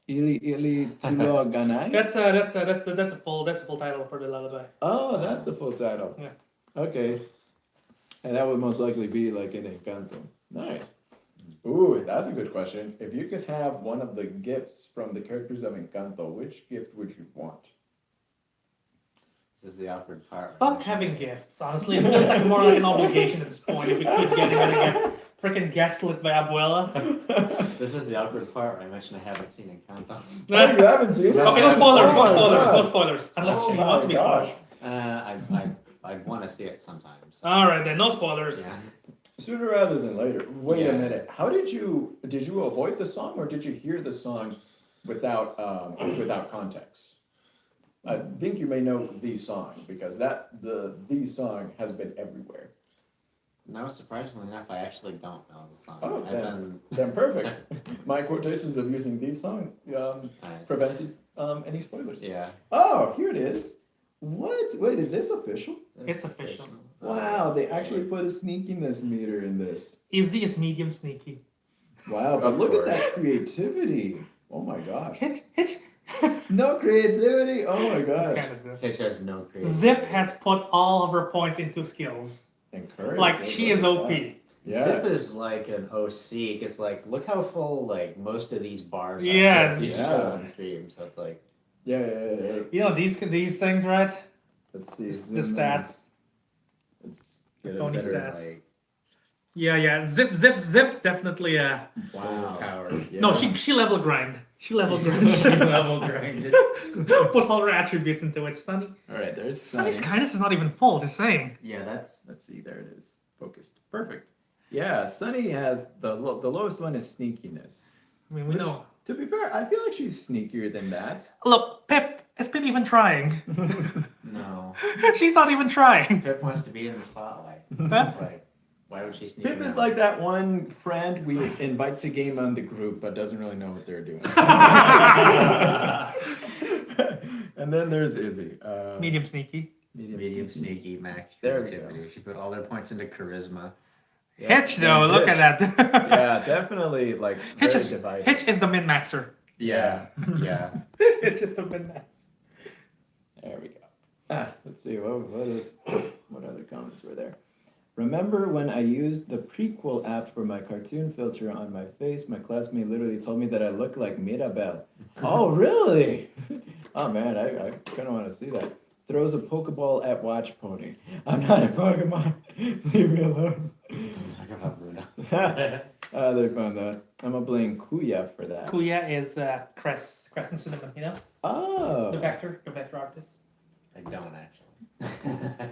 Tulo Ganay? That's a full title for the lullaby. Oh, that's the full title. Yeah. Okay. And that would most likely be like in Encanto. Nice. Ooh, that's a good question. If you could have one of the gifts from the characters of Encanto, which gift would you want? This is the awkward part. Fuck having gifts, honestly. It feels like more like an obligation at this point. If we keep getting it again. Freaking gaslit by Abuela. This is the awkward part where I mentioned I haven't seen Encanto. Oh, you haven't seen it? Okay, no Oh spoilers, my no gosh. spoilers. Unless Oh you my want to be gosh. spoiled. I want to see it sometimes. Alright then, no spoilers. Yeah. Sooner rather than later. Wait Yeah. a minute. How did you avoid the song, or did you hear the song without context? I think you may know the song because the song has been everywhere. No, surprisingly enough, I actually don't know the song. Oh, I've then, been. then perfect. My quotations of using the song I- prevented any spoilers. yeah. Oh, here it is. What? Wait, is this official? It's official. Wow, they actually put a sneakiness meter in this. Izzy is medium sneaky. Wow, but Of look at course. that creativity. Oh my gosh. Hitch. No creativity? Oh my It's gosh. kind of Zip. Hitch has no creativity. Zip has put all of her points into skills. Encouraged. Like, she is OP. Yeah. Zip is like an OC. It's like, look how full like most of these bars are. Yes. These Yeah. are on stream, so it's like. Yeah. You know, these things, right? Let's see. The stats. Let's get Tony a better. stats. Like, Yeah. Zip's definitely a... Wow. Power. No, Yes. she level grind. She level grind. She level grinded. Put all her attributes into it. Sunny. All right, there's Sunny's Sunny. kindness is not even full, just saying. Yeah, let's see. There it is. Focused. Perfect. Yeah, Sunny has the lowest one is sneakiness. I mean, we Which, know. To be fair, I feel like she's sneakier than that. Look, Pip, is Pip even trying? No. She's not even trying. Pip wants to be in the spotlight. That's- It's like, why would she sneak Pip in is there? like that one friend we invite to game on the group but doesn't really know what they're doing. And then there's Izzy. Medium sneaky. Medium sneaky, max There we creativity. She put all their points into charisma. Yeah. Hitch, though, And look Hitch. at that. Yeah, definitely like Hitch very is, divided. Hitch is the min-maxer. Yeah. Yeah. Hitch is the min-maxer. There we go. Let's see, what other comments were there? Remember when I used the prequel app for my cartoon filter on my face? My classmate literally told me that I look like Mirabelle. Oh, really? Oh man, I kind of want to see that. Throws a Pokeball at WatchPony. I'm not a Pokemon. Leave me alone. Talk about Bruno. They found that. I'm gonna blame Kuya for that. Kuya is Crescent Cinnamon, you know? Oh. The vector artist. I don't actually.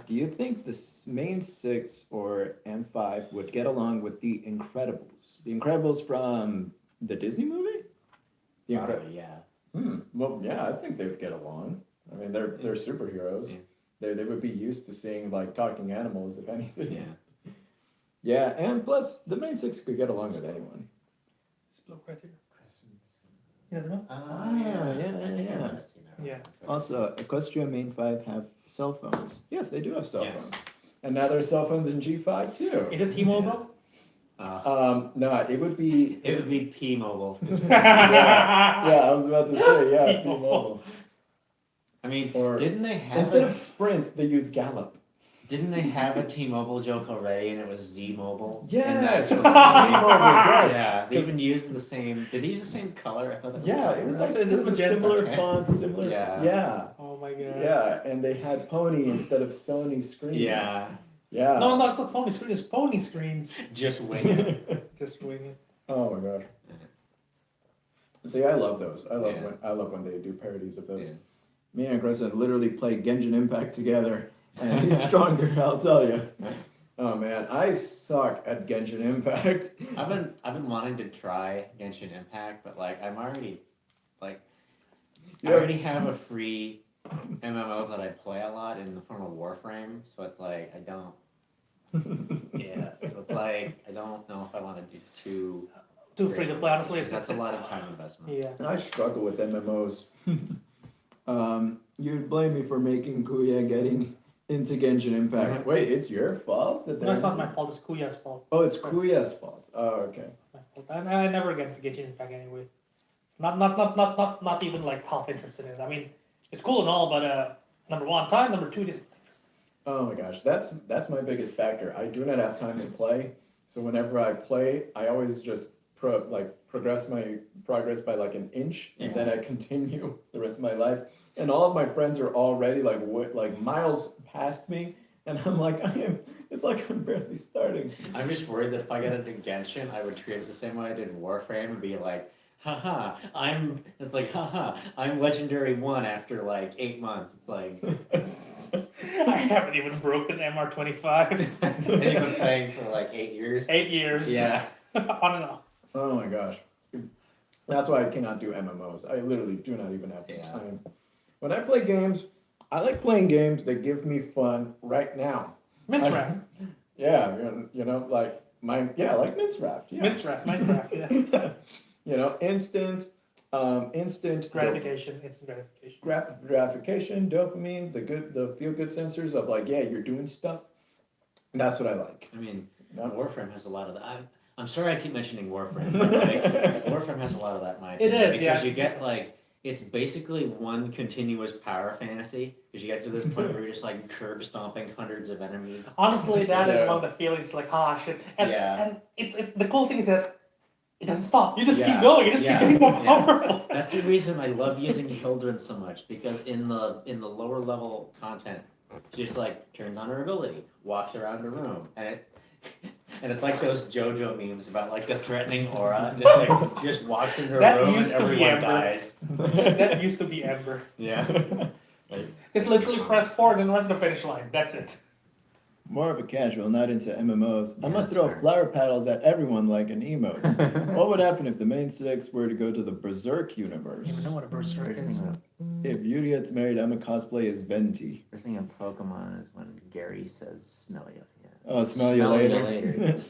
Do you think the main six or M5 would get along with the Incredibles? The Incredibles from the Disney movie? The Incredibles. Probably, yeah. Well, yeah, I think they would get along. I mean, they're superheroes. Yeah. They would be used to seeing like talking animals, if anything. Yeah. Yeah, and plus the main six could get along with anyone. This bloke right here. You don't know? yeah. I think I've never seen that. Yeah. Also, Equestria main 5 have cell phones. Yes, they do have cell Yes. phones. And now there's cell phones in G5 too. Is it T-Mobile? No, it would be. It would be P-Mobile. Yeah, I was about to say, yeah, T-Mobile. T-Mobile. I mean, Or didn't they have Instead a, of Sprint, they use Gallup. didn't they have a T-Mobile joke already, and it was Z-Mobile? Yes, And that's Z-Mobile, what- yes. Yeah, they 'Cause- even used the same. Did they use the same color? I thought that was Yeah, color. it was So like is this it was a magenta? similar Okay. font, similar. Yeah. Yeah. Oh Oh my god. Yeah, and they had Pony instead of Sony screens. Yeah, Yeah. No, it's not Sony screen. It's Pony screens. just wing it. Just wing it. Oh my gosh. See, I love those. I Yeah. love when they do parodies of those. Yeah. Me and Chris literally play Genshin Impact together, and he's stronger, I'll tell you. Oh man, I suck at Genshin Impact. I've been wanting to try Genshin Impact, but like I'm already like I Yeah. already have a free MMO that I play a lot in the form of Warframe, so it's like I don't. Yeah, so it's like I don't know if I want to do two. Too free to play, honestly. Because that's a lot of time investment. Yeah. I struggle with MMOs. You'd blame me for making Kuya getting into Genshin Impact. Wait, it's your fault that No, they're it's not into- my fault. It's Kuya's fault. Oh, it's Kuya's fault. Oh, okay. My fault. I never get to Genshin Impact anyway. Not even like half interested in it. I mean, it's cool and all, but number one, time. Number two, just Oh my gosh, that's my biggest factor. I do not have time to play, so whenever I play, I always just progress my progress by like an inch, and then I continue the rest of my life. And all of my friends are already like miles past me, and I'm like it's like I'm barely starting. I'm just worried that if I got into Genshin, I would treat it the same way I did Warframe and be like, haha, I'm Legendary 1 after like 8 months. It's like, I haven't even broken MR25. and you've been playing for like 8 years? 8 years. Yeah. On and off. Oh my gosh, that's why I cannot do MMOs. I literally do not even have Yeah. time. When I play games, I like playing games that give me fun right now. Mince Wrap. Yeah, like like Mince Wrap. Yeah. Mince Wrap. Minecraft, yeah. Instant Gratification. Instant gratification. gratification, dopamine, the feel good sensors of like, yeah, you're doing stuff. That's what I like. I mean, No? Warframe has a lot of that. I'm sorry I keep mentioning Warframe, but like, Warframe has a lot of that in my opinion. is, because yeah. you get like, it's basically one continuous power fantasy, because you get to this point where you're just like curb stomping hundreds of enemies. Honestly, that is Yeah. one of the feelings like, ah, shit. And, Yeah. and it's the cool thing is that it doesn't stop. You just Yeah. keep going. You just Yeah. keep getting more Yeah. powerful. That's the reason I love using Hildren so much, because in the lower level content, she just like turns on her ability, walks around the room, and it's like those JoJo memes about like the threatening aura. Just like she just walks into a That room and used to be everyone Ember. dies. That used to be Ember. Yeah. Like, Just literally press forward and run to the finish line. That's it. More of a casual, not into MMOs. Yeah, I'm gonna that's throw fair. flower petals at everyone like an emote. What would happen if the main six were to go to the Berserk universe? You know what a berserk First is? thing, If Yuri gets married, I'm a cosplay as Venti. first thing in Pokemon is when Gary says, "Smell you." Yeah. Oh, smell you later. later.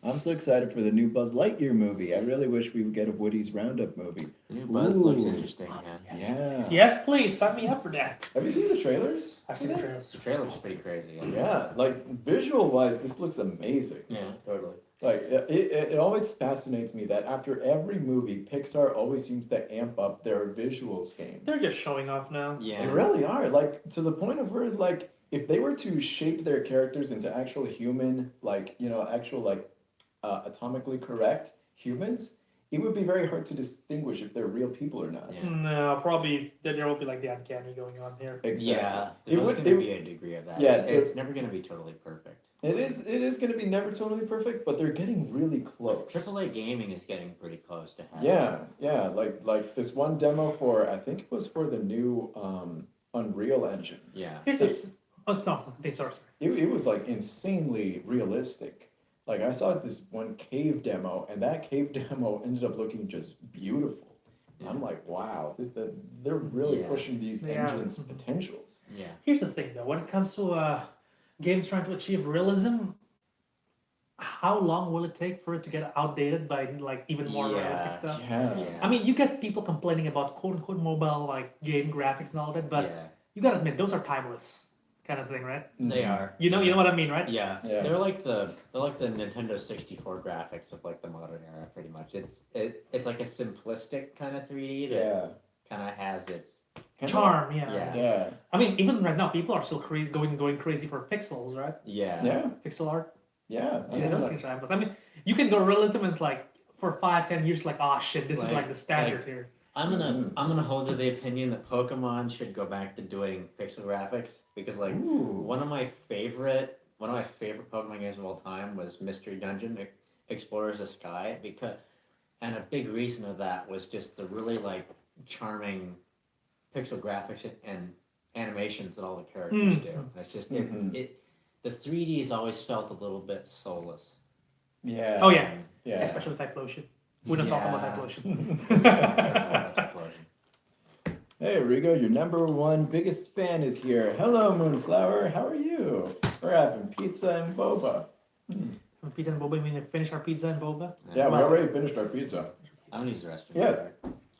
I'm so excited for the new Buzz Lightyear movie. I really wish we would get a Woody's Roundup movie. The new Buzz looks Ooh. interesting. Yeah. Yeah. Yes, please. Sign me up for that. Have you seen the trailers? I've seen the trailers. The trailer's pretty crazy. Yeah, like visual wise, this looks amazing. Yeah, totally. Like it always fascinates me that after every movie, Pixar always seems to amp up their visuals game. They're just showing off now. Yeah. They really are, like to the point of where like if they were to shape their characters into actual human, like actual like atomically correct humans, it would be very hard to distinguish if they're real people or not. Yeah. No, probably there will be like the uncanny going on here. Exactly. Yeah, It there's would- going to it- be a degree of that. Yeah, It's never going to be totally perfect. It is going to be never totally perfect, but they're getting really close. AAA gaming is getting pretty close to having. Yeah, like this one demo for I think it was for the new Unreal Engine. Yeah. Here's the. Oh, sorry. It was like insanely realistic. Like I saw this one cave demo, and that cave demo ended up looking just beautiful. Yeah. I'm like, wow, they're really Yeah. pushing these Yeah. engines' potentials. Yeah. Here's the thing, though. When it comes to games trying to achieve realism, how long will it take for it to get outdated by like even more realistic stuff? Yeah. Yeah. I mean, you get people complaining about quote unquote mobile like game graphics and all that, but yeah. you gotta admit those are timeless, kind of thing, right? They are. You know what I mean, right? Yeah. Yeah. They're like the Nintendo 64 graphics of like the modern era, pretty much. It's like a simplistic kind of 3D that Yeah. kind of has its. Charm, yeah. Yeah. Yeah. I mean, even right now, people are still going crazy for pixels, right? Yeah. Yeah. Pixel art. Yeah. Yeah, those things are timeless. I mean, you can go realism and like for 5-10 years, like, oh shit, this is Like- like the standard here. I'm gonna hold to the opinion that Pokemon should go back to doing pixel graphics because like Ooh. one of my favorite Pokemon games of all time was Mystery Dungeon Explorers of Sky and a big reason of that was just the really like charming pixel graphics and animations that all the characters do. And it's just the 3Ds always felt a little bit soulless. Yeah. Oh yeah, Yeah. especially with Typhlosion. We don't talk about Typhlosion. Hey, Rigo, your number one biggest fan is here. Hello, Moonflower. How are you? We're having pizza and boba. Pizza and boba. You mean to finish our pizza and boba? Yeah, we Well- already finished our pizza. I'm gonna use the rest of Yeah.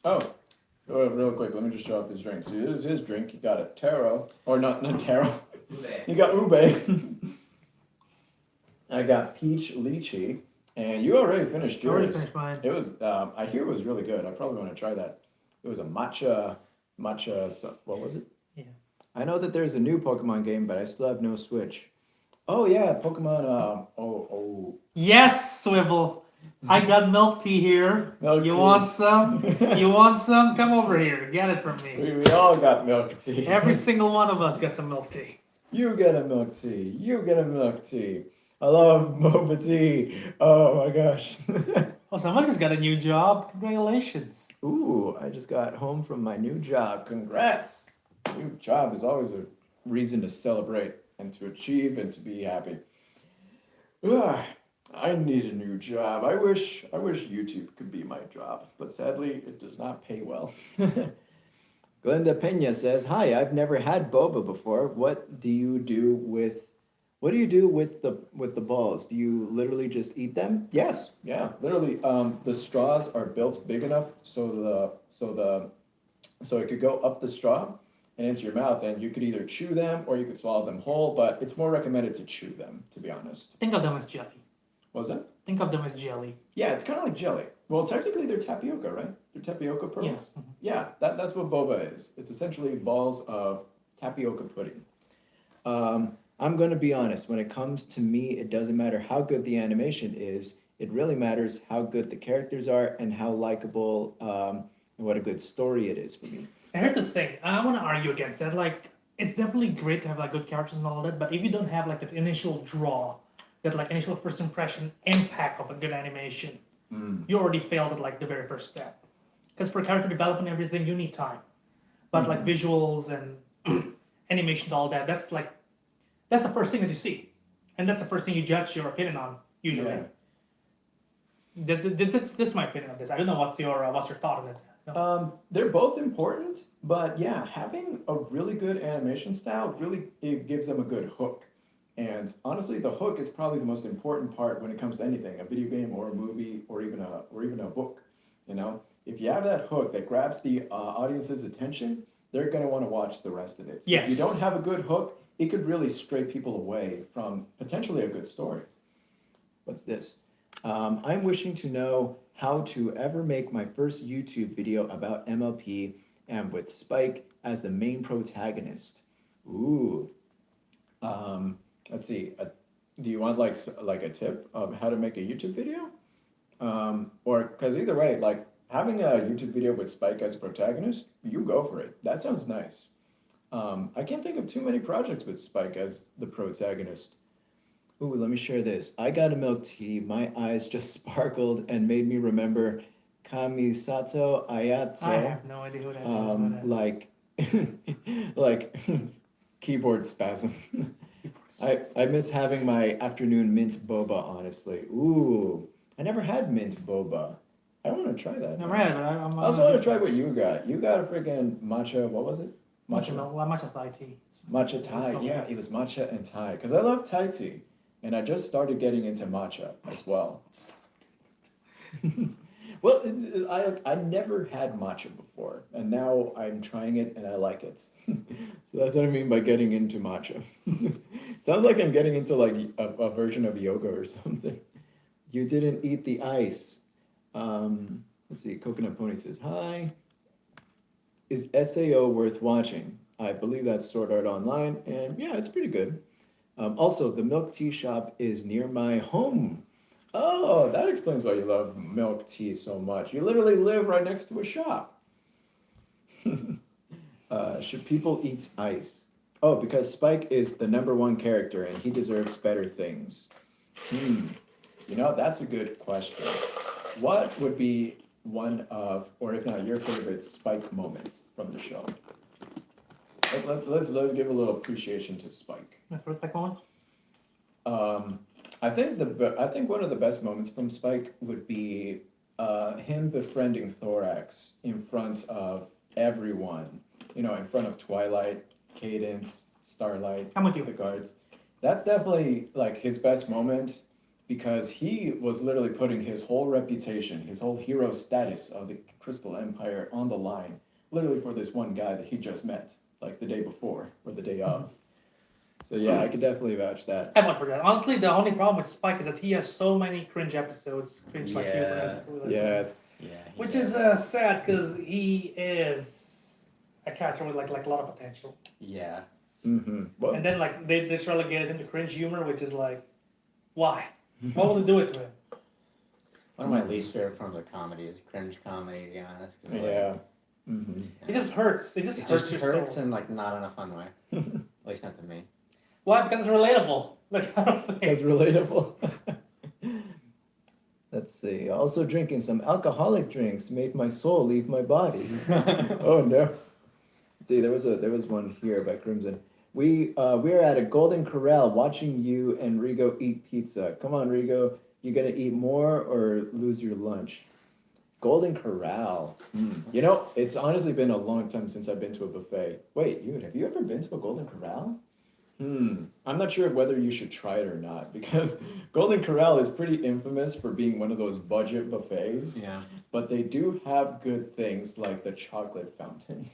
Oh, real quick, let me just show off his drink. So here's his drink. He got a taro, or not taro. He got ube. I got peach lychee, and you already finished I already yours. finished mine. It was, I hear it was really good. I probably want to try that. It was a matcha, what was it? Yeah. I know that there's a new Pokemon game, but I still have no Switch. Oh yeah, Pokemon, Yes, Swivel. I got milk tea here. Milk You tea. want some? You want some? Come over here. Get it from me. we all got milk tea. Every single one of us got some milk tea. You get a milk tea. You get a milk tea. I love boba tea. Oh my gosh. Oh, someone just got a new job. Congratulations. Ooh, I just got home from my new job. Congrats. New job is always a reason to celebrate and to achieve and to be happy. Ugh, I need a new job. I wish YouTube could be my job, but sadly it does not pay well. Glenda Pena says, "Hi, I've never had boba before. What do you do with the balls? Do you literally just eat them?" Yes, yeah, literally. The straws are built big enough so it could go up the straw and into your mouth, and you could either chew them or you could swallow them whole. But it's more recommended to chew them, to be honest. Think of them as jelly. What was that? Think of them as jelly. Yeah, it's kind of like jelly. Well, technically they're tapioca, right? They're tapioca pearls. Yes. Yeah, that's what boba is. It's essentially balls of tapioca pudding. I'm going to be honest. When it comes to me, it doesn't matter how good the animation is. It really matters how good the characters are and how likable and what a good story it is for me. And here's the thing. I want to argue against that. Like, it's definitely great to have like good characters and all that, but if you don't have like that initial draw, that like initial first impression impact of a good animation, you already failed at like the very first step. Because for character development and everything, you need time. But like visuals and animation, all that, that's the first thing that you see, and that's the first thing you judge your opinion on usually. Yeah. That's my opinion on this. I don't know what's your thought on it. No. They're both important, but yeah, having a really good animation style really it gives them a good hook. And honestly, the hook is probably the most important part when it comes to anything, a video game or a movie or even a book. You know, if you have that hook that grabs the audience's attention, they're going to want to watch the rest of it. Yes. If you don't have a good hook, it could really stray people away from potentially a good story. What's this? I'm wishing to know how to ever make my first YouTube video about MLP and with Spike as the main protagonist. Ooh. Let's see. Do you want like a tip of how to make a YouTube video? Or because either way, like having a YouTube video with Spike as a protagonist, you go for it. That sounds nice. I can't think of too many projects with Spike as the protagonist. Ooh, let me share this. I got a milk tea. My eyes just sparkled and made me remember Kamisato Ayato. I have no idea who that is. Like keyboard spasm. I miss having my afternoon mint boba, honestly. Ooh, I never had mint boba. I want to try that. Never had it. I also want to try what you got. You got a freaking matcha, what was it? Matcha Thai tea. Matcha Thai, yeah, it was matcha and Thai. Because I love Thai tea. And I just started getting into matcha as well. Well, I never had matcha before. And now I'm trying it and I like it. So that's what I mean by getting into matcha. Sounds like I'm getting into like a version of yoga or something. You didn't eat the ice. Let's see, Coconut Pony says, hi. Is SAO worth watching? I believe that's Sword Art Online, and yeah, it's pretty good. Also, the milk tea shop is near my home. Oh, that explains why you love milk tea so much. You literally live right next to a shop. Should people eat ice? Oh, because Spike is the #1 character and he deserves better things. You know, that's a good question. What would be one of, or if not your favorite Spike moments from the show? Let's give a little appreciation to Spike. My first Spike moment? I think one of the best moments from Spike would be him befriending Thorax in front of everyone. You know, in front of Twilight, Cadence, Starlight, I'm with you. the guards. That's definitely like his best moment because he was literally putting his whole reputation, his whole hero status of the Crystal Empire on the line, literally for this one guy that he just met, like the day before or the day of. So yeah, I could definitely vouch that. I'm not for that. Honestly, the only problem with Spike is that he has so many cringe episodes, cringe like Yeah. humor. Yes. Yeah. Which is sad because he is a character with like a lot of potential. Yeah. Well, And then like they just relegated him to cringe humor, which is like, why? What would they do it to him? One of my least favorite forms of comedy is cringe comedy, to be honest. 'cause, like, yeah. It just hurts. It just It hurts just your hurts soul. and like not in a fun way. At least not to me. Why? Because it's relatable. Like I don't think. That's relatable. Let's see. Also drinking some alcoholic drinks made my soul leave my body. Oh no. Let's see, there was one here by Crimson. We're at a Golden Corral watching you and Rigo eat pizza. Come on, Rigo. You gonna eat more or lose your lunch? Golden Corral. You know, it's honestly been a long time since I've been to a buffet. Wait, have you ever been to a Golden Corral? I'm not sure whether you should try it or not because Golden Corral is pretty infamous for being one of those budget buffets. Yeah. But they do have good things like the chocolate fountain.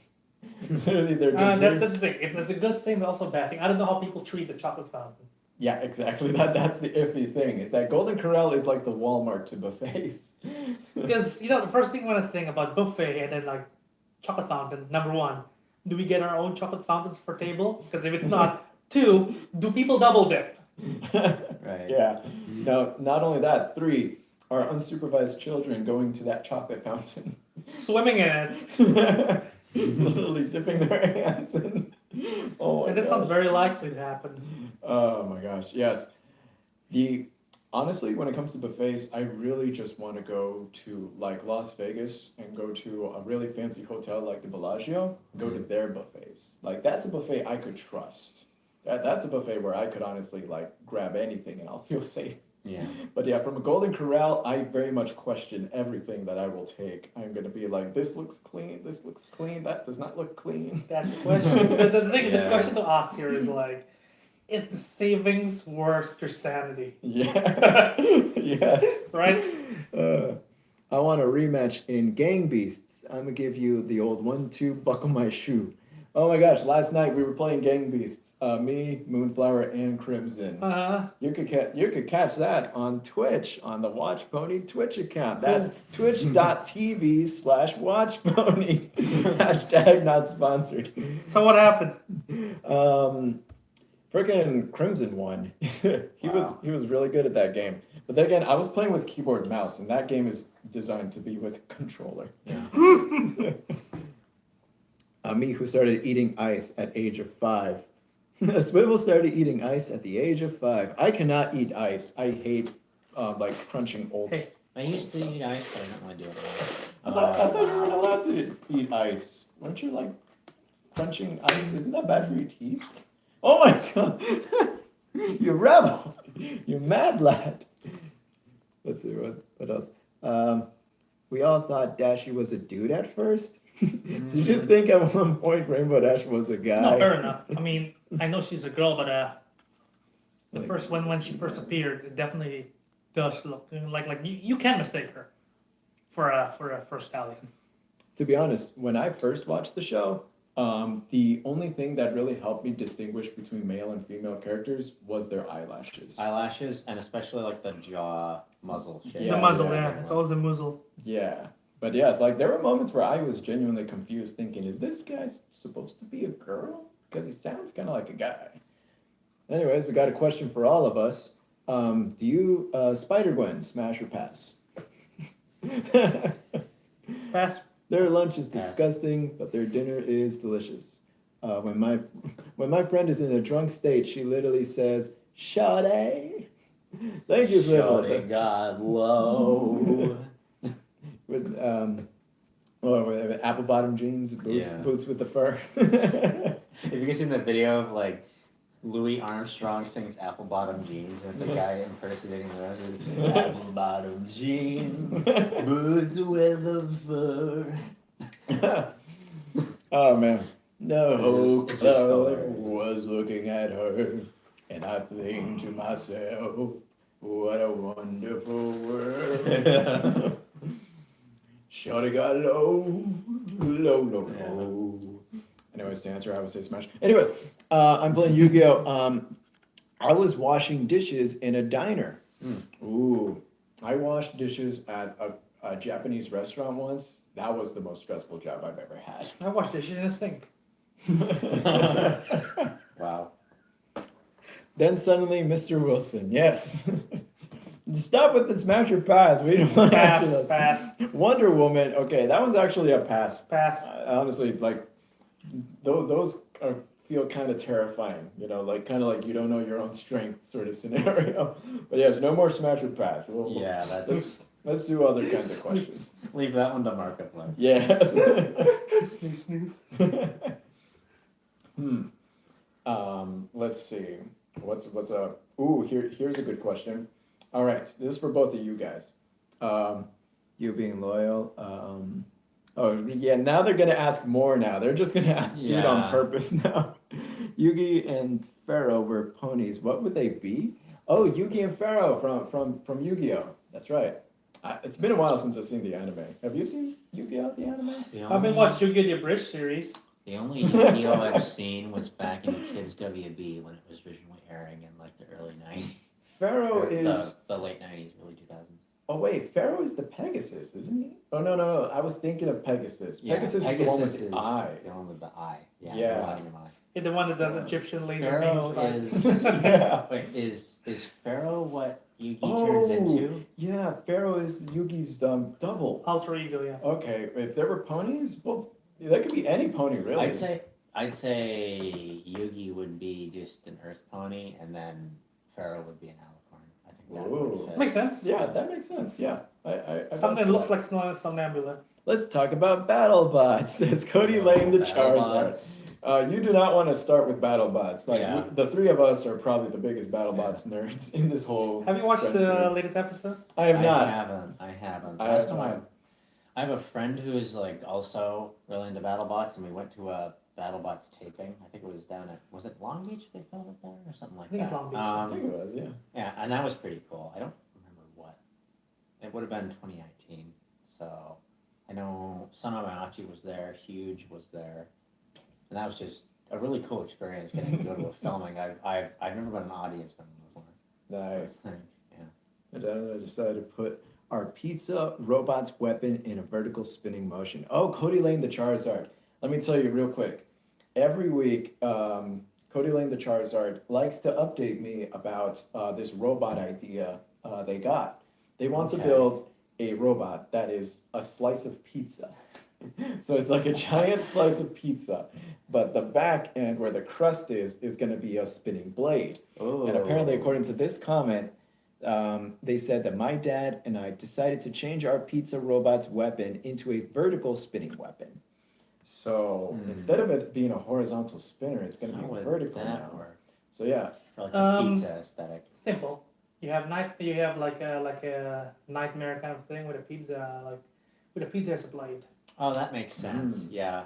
Literally, their That's dessert. the thing. It's a good thing, but also a bad thing. I don't know how people treat the chocolate fountain. Yeah, exactly. That's the iffy thing. Is that Golden Corral is like the Walmart to buffets. Because, you know, the first thing I want to think about buffet and then like chocolate fountain, #1, do we get our own chocolate fountains for table? Because if it's not, 2, do people double dip? Right. Yeah. No, not only that. 3, are unsupervised children going to that chocolate fountain? Swimming in it. Literally dipping their hands in. Oh my And that God. sounds very likely to happen. Oh my gosh, yes. Honestly, when it comes to buffets, I really just want to go to like Las Vegas and go to a really fancy hotel like the Bellagio, go to their buffets. Like that's a buffet I could trust. That's a buffet where I could honestly like grab anything and I'll feel safe. Yeah. But yeah, from a Golden Corral, I very much question everything that I will take. I'm gonna be like, this looks clean, that does not look clean. That's the question. The Yeah. question to ask here is like, is the savings worth your sanity? Yeah. Yes. Right? I want a rematch in Gang Beasts. I'm gonna give you the old 1-2 buckle my shoe. Oh my gosh, last night we were playing Gang Beasts. Me, Moonflower, and Crimson. You could catch that on Twitch, on the WatchPony Twitch account. That's twitch.tv/WatchPony. Hashtag not sponsored. So what happened? Freaking Crimson won. He was really good at that game. But then again, I was playing with keyboard and mouse, and that game is designed to be with controller. Yeah. Me, who started eating ice at age of 5. Swivel started eating ice at the age of 5. I cannot eat ice. I hate like crunching old. Hey. I used to eat ice, but I don't really do it anymore. I thought you weren't allowed to eat ice. Weren't you like crunching ice? Isn't that bad for your teeth? Oh my God! You rebel! You mad lad! Let's see what else. We all thought Dashy was a dude at first. Did you think at one point Rainbow Dash was a guy? No, fair enough. I mean, I know she's a girl, but Like- when she first appeared, it definitely does look like you can mistake her for a stallion. To be honest, when I first watched the show, the only thing that really helped me distinguish between male and female characters was their eyelashes. Eyelashes, and especially like the jaw muzzle shape. Yeah, the muzzle, yeah. yeah. It's always the muzzle. Yeah. But yes, like there were moments where I was genuinely confused thinking, is this guy supposed to be a girl? Because he sounds kind of like a guy. Anyways, we got a question for all of us. Do you, Spider-Gwen, smash or pass? Pass. Their lunch is disgusting, but their dinner is delicious. When my friend is in a drunk state, she literally says, "Sade." Thank you, Shorty Slipper. got low. With with apple bottom jeans, Yeah. boots with the fur. Have you guys seen the video of like Louis Armstrong sings Apple Bottom Jeans? And it's a guy impersonating the rest. Apple bottom jeans, boots with the fur. Oh man. No It's just cloud hilarious. was looking at her, and I think to myself, what a wonderful world. Shorty got low. Anyways, to answer, I would say smash. Anyways, I'm playing Yu-Gi-Oh! I was washing dishes in a diner. Ooh, I washed dishes at a Japanese restaurant once. That was the most stressful job I've ever had. I watched this shit in a sink. Wow. Then suddenly, Mr. Wilson, yes. Stop with the smash or pass. We don't want to answer those. Pass. Wonder Woman. Okay, that one's actually a pass. Pass. Honestly, like those feel kind of terrifying. You know, like kind of like you don't know your own strength sort of scenario. But yes, no more smash or pass. Yeah, that's. Let's do other kinds of questions. Leave that one to Markiplier. Yes. Snoof. Let's see. What's a here's a good question. All right, this is for both of you guys. You being loyal. Oh yeah, now they're gonna ask more. Now they're just gonna ask dude on Yeah. purpose now. Yugi and Pharaoh were ponies. What would they be? Oh, Yugi and Pharaoh from Yu-Gi-Oh. That's right. It's been a while since I've seen the anime. Have you seen Yu-Gi-Oh! The anime? I've been watching Yu-Gi-Oh! Bridge series. The only Yu-Gi-Oh! I've seen was back in Kids WB when it was originally airing in like the early 90s. Pharaoh Or is. the late 90s, early 2000s. Oh wait, Pharaoh is the Pegasus, isn't he? Oh no, I was thinking of Pegasus. Pegasus is the one with the eye. The one with the eye. Yeah. Yeah. The Millennium Eye. Yeah, the one that does Egyptian laser Pharaoh beams. is. Yeah. Wait, is Pharaoh what Yugi Oh. turns into? Yeah, Pharaoh is Yugi's double. Alter ego, yeah. Okay, if there were ponies, well, that could be any pony, really. I'd say Yugi would be just an Earth pony, and then Pharaoh would be an alicorn. I think that Ooh. would fit. Makes sense. Yeah, that makes sense. Yeah, I Something that vouch looks for like Somnambula. Let's talk about BattleBots. Says Cody Lane the Charizard. You do not want to start with BattleBots. Like Yeah. the three of us are probably the biggest BattleBots nerds in this whole. Have you watched friend the group. latest episode? I have not. I haven't. I Last have time not. I have a friend who is like also really into BattleBots, and we went to a BattleBots taping. I think it was down at, was it Long Beach they filmed it there or something like I think that? it's Long Beach. I think it was, yeah. Yeah, and that was pretty cool. I don't remember what. It would have been 2019. So I know Sonamachi was there, Huge was there, and that was just a really cool experience getting to go to a filming. I've never been an audience member before. Nice. I think, yeah. And then I decided to put our pizza robot's weapon in a vertical spinning motion. Oh, Cody Lane the Charizard. Let me tell you real quick. Every week, Cody Lane the Charizard likes to update me about this robot idea they got. They want to Okay. build a robot that is a slice of pizza. So it's like a giant slice of pizza, but the back end where the crust is going to be a spinning blade. And apparently, according to this comment, they said that my dad and I decided to change our pizza robot's weapon into a vertical spinning weapon. So instead of it being a horizontal spinner, it's going to How be would vertical that now. work? So yeah, For like the pizza aesthetic. Simple. You have like a nightmare kind of thing with a pizza, like with a pizza as a blade. Oh, that makes sense. Yeah.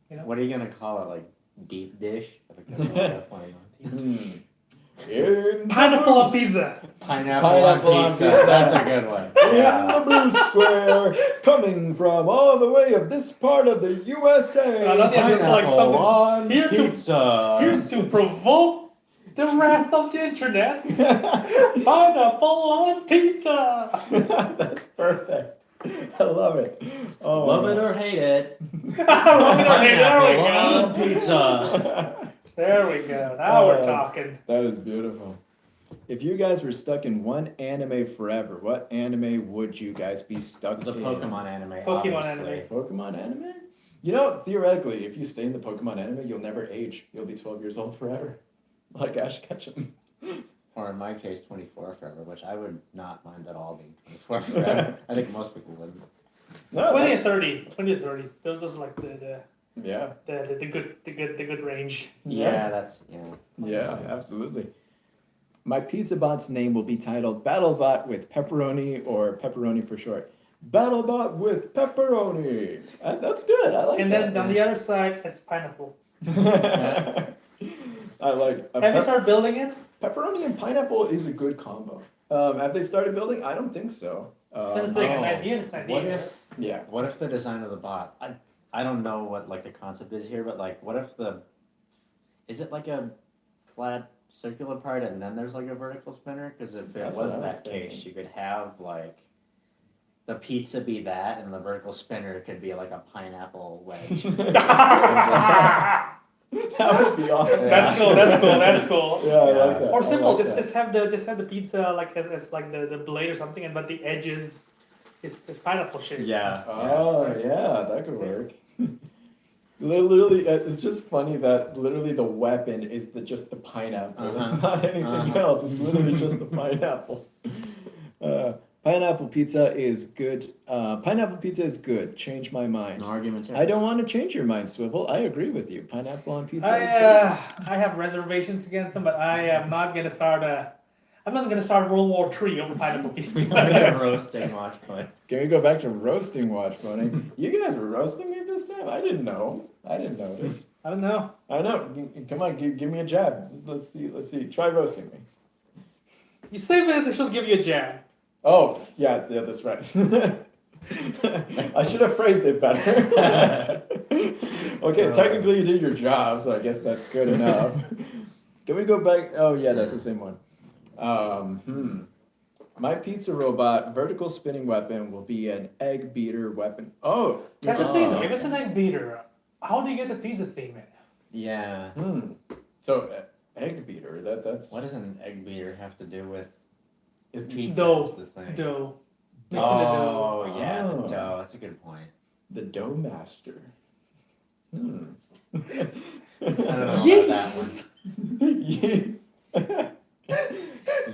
You know? What are you gonna call it? Like deep dish? Pineapple Pineapple on pizza. on Pineapple on pizza. pizza. That's a good one. in Yeah. the blue square, coming from all the way of this part of the USA. I love it. It's like Pineapple something on here to- pizza. Here's to provoke the wrath of the internet. Pineapple on pizza. That's perfect. I love it. Oh, Love my it or hate it. There we on go. pizza. There we go. Now we're Oh. talking. That is beautiful. If you guys were stuck in one anime forever, what anime would you guys be stuck The in? Pokemon anime. Pokemon obviously. anime. Pokemon anime? You know, theoretically, if you stay in the Pokemon anime, you'll never age. You'll be 12 years old forever. Like Ash Ketchum. Or in my case, 24 forever, which I would not mind at all being 24 forever. I think most people wouldn't. No, 20 and 30. 20 and 30. Those are like yeah. the good range. Yeah, that's Yeah, absolutely. My pizza bot's name will be titled BattleBot with Pepperoni, or Pepperoni for short. BattleBot with Pepperoni. That's good. I like And that. then on the other side is pineapple. I like. Have you started building it? Pepperoni and pineapple is a good combo. Have they started building? I don't think so. That's the thing. An no. idea is an idea. What if Yeah. What if the design of the bot? I don't know what like the concept is here, but like, what if is it like a flat circular part and then there's like a vertical spinner? Because if it That's was what I was that case, thinking. you could have like the pizza be that, and the vertical spinner could be like a pineapple wedge. That would be awesome. That's cool. That's cool. That's cool. Yeah, I like that. Or I simple, like just that. have the pizza like as like the blade or something, and but the edges is pineapple shape. Yeah. Oh, yeah, that could work. Literally, it's just funny that literally the weapon is just the pineapple. It's not anything else. It's literally just the pineapple. Pineapple pizza is good. Pineapple pizza is good. Change my mind. No argument here. I don't want to change your mind, Swivel. I agree with you. Pineapple on pizza is I have reservations against them, but I am not gonna start I'm not gonna start World War III over pineapple pizza. Roasting WatchPony. Can we go back to roasting, WatchPony? You guys were roasting me this time? I didn't know. I didn't notice. I don't know. I know. Come on, give me a jab. Let's see. Try roasting me. You say that they should give you a jab. Oh, yeah, that's right. I should have phrased it better. Okay, technically you did your job, so I guess that's good enough. Can we go back? Oh, yeah, that's the same one. My pizza robot vertical spinning weapon will be an egg beater weapon. Oh, That's the thing though. If it's an egg beater, how do you get the pizza theme in? Yeah. So egg beater. That's What does an egg beater have to do with is pizza? Dough. Is the thing. Dough. Mixing the dough. Oh yeah, Oh. the dough. That's a good point. the dough master. I don't know Yes! about that one. Yes.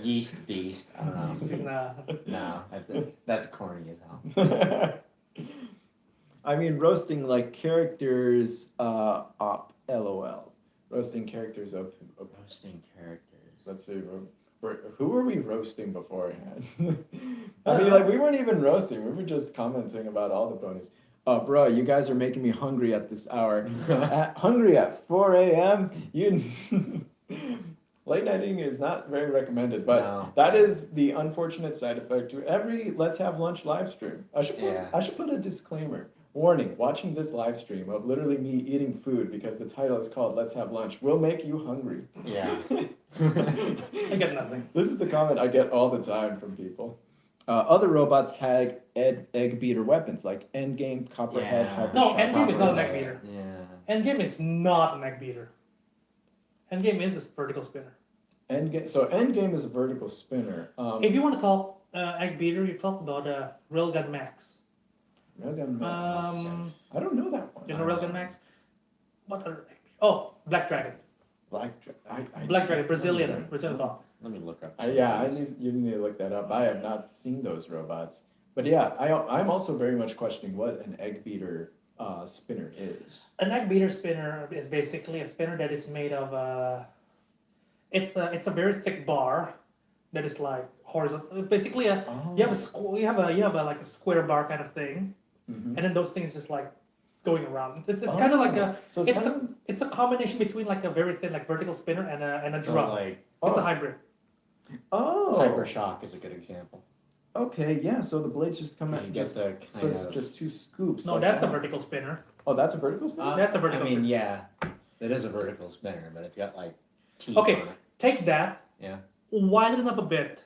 Yeast beast. I don't know. Nah. No, that's corny as hell. I mean, roasting like characters up, lol. Roasting characters up. Roasting characters. Let's see, who were we roasting beforehand? I mean, like, we weren't even roasting. We were just commenting about all the ponies. Bro, you guys are making me hungry at this hour. Hungry at 4 a.m.? Late nighting is not very recommended, but No. that is the unfortunate side effect to every Let's Have Lunch live stream. I should put a disclaimer. Warning, watching this live stream of literally me eating food because the title is called Let's Have Lunch will make you hungry. Yeah. I get nothing. This is the comment I get all the time from people. Other robots had egg beater weapons like Endgame, Copperhead, Yeah. Hyper No, Shock. Endgame is not an egg Copperhead. beater. Yeah. Endgame is not an egg beater. Endgame is a vertical spinner. Endgame is a vertical spinner. If you want to call egg beater, you talk about Railgun Max. Railgun Max. I don't know that one. You know Railgun Max? What other egg beater? Oh, Black Dragon. Black Black Dragon, Brazilian bot. Let me look up. You need to look that up. I have not seen those robots. But yeah, I'm also very much questioning what an egg beater spinner is. An egg beater spinner is basically a spinner that is made of it's a very thick bar that is like horizontal. Basically, you have a like a square bar kind of thing, and then those things just like going around. It's kind of like a So it's a combination between like a very thin like vertical spinner and a drum. It's a hybrid. Oh. Hyper Shock is a good example. Okay, yeah. So the blades just come You out. get the So kind it's of. just two scoops. No, like that's a that. vertical spinner. Oh, that's a vertical spinner. That's a vertical I mean, spinner. yeah, it is a vertical spinner, but it's got like teeth Okay. on it. Take that. Yeah. Widen it up a bit.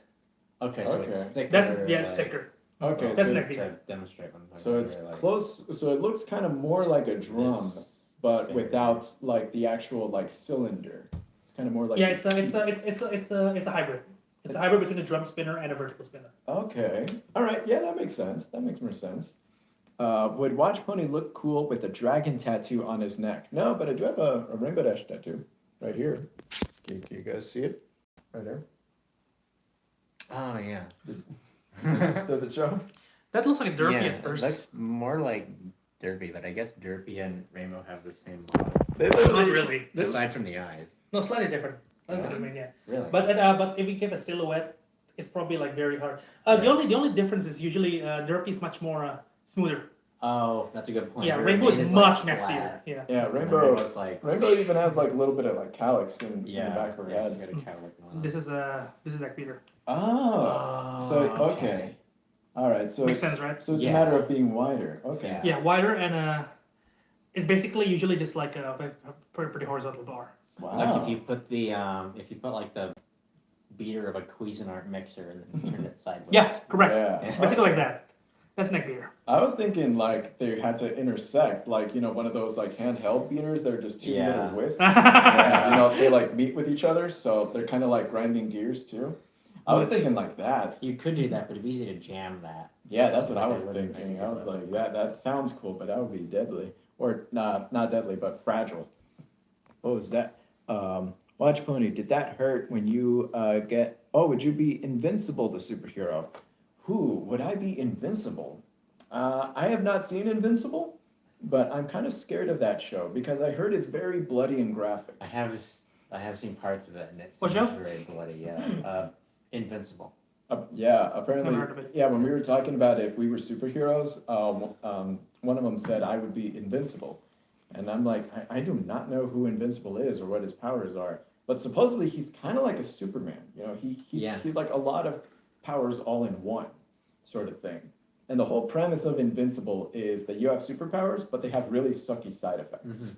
Okay, so it's Okay. thicker. It's like- thicker. Okay, That's so, an egg To beater. demonstrate what I'm talking so about it's here, like, close. So it looks kind of more like a drum, this but spinner. without like the actual like cylinder. It's kind of more like Yeah, a it's a teeth. hybrid. It's a hybrid between a drum spinner and a vertical spinner. Okay. All right. Yeah, that makes sense. That makes more sense. Would WatchPony look cool with a dragon tattoo on his neck? No, but I do have a Rainbow Dash tattoo right here. Can you guys see it? Right there. Oh yeah. Does it show? That looks like a derpy Yeah, at first. it looks more like Derpy, but I guess Derpy and Rainbow have the same model. They Not literally, really. this, Aside from the eyes. No, slightly different. Slightly Yeah. different, yeah. Really? But if you give a silhouette, it's probably like very hard. The only difference is usually derpy is much more smoother. Oh, that's a good point. Yeah, Your rainbow mane is like, much flat. messier. Yeah. yeah, And Rainbow. Rainbow's like Rainbow even has like a little bit of like calyx in the yeah, back of her yeah, head. she's got a cowlick going on. This is like Peter. Oh, so okay. All right, so Makes it's, sense, right? So it's a Yeah. matter of being wider. Okay. Yeah. Yeah, wider and it's basically usually just like a pretty horizontal bar. Wow. Like if you put like the beater of a Cuisinart mixer and then turn it sideways. Yeah, correct. Yeah. Basically like that. That's neck beater. I was thinking like they had to intersect, like one of those like handheld beaters. They're just two Yeah. little whisks. Yeah. And, they like meet with each other, so they're kind of like grinding gears too. I was thinking like that. You could do that, but it'd be easy to jam that. Yeah, that's what I Like, I was wouldn't thinking. think I was about like, that sounds cool, but that would be deadly. Or not deadly, but fragile. What was that? WatchPony, did that hurt when you would you be invincible, the superhero? Who would I be invincible? I have not seen Invincible, but I'm kind of scared of that show because I heard it's very bloody and graphic. I have seen parts of it and it What seems show? very bloody. Yeah. Invincible. Yeah, apparently. Never heard of it. Yeah, when we were talking about if we were superheroes, one of them said I would be invincible, and I'm like, I do not know who Invincible is or what his powers are, but supposedly he's kind of like a Superman. He's like a lot of powers all in one, sort of thing. And the whole premise of Invincible is that you have superpowers, but they have really sucky side effects.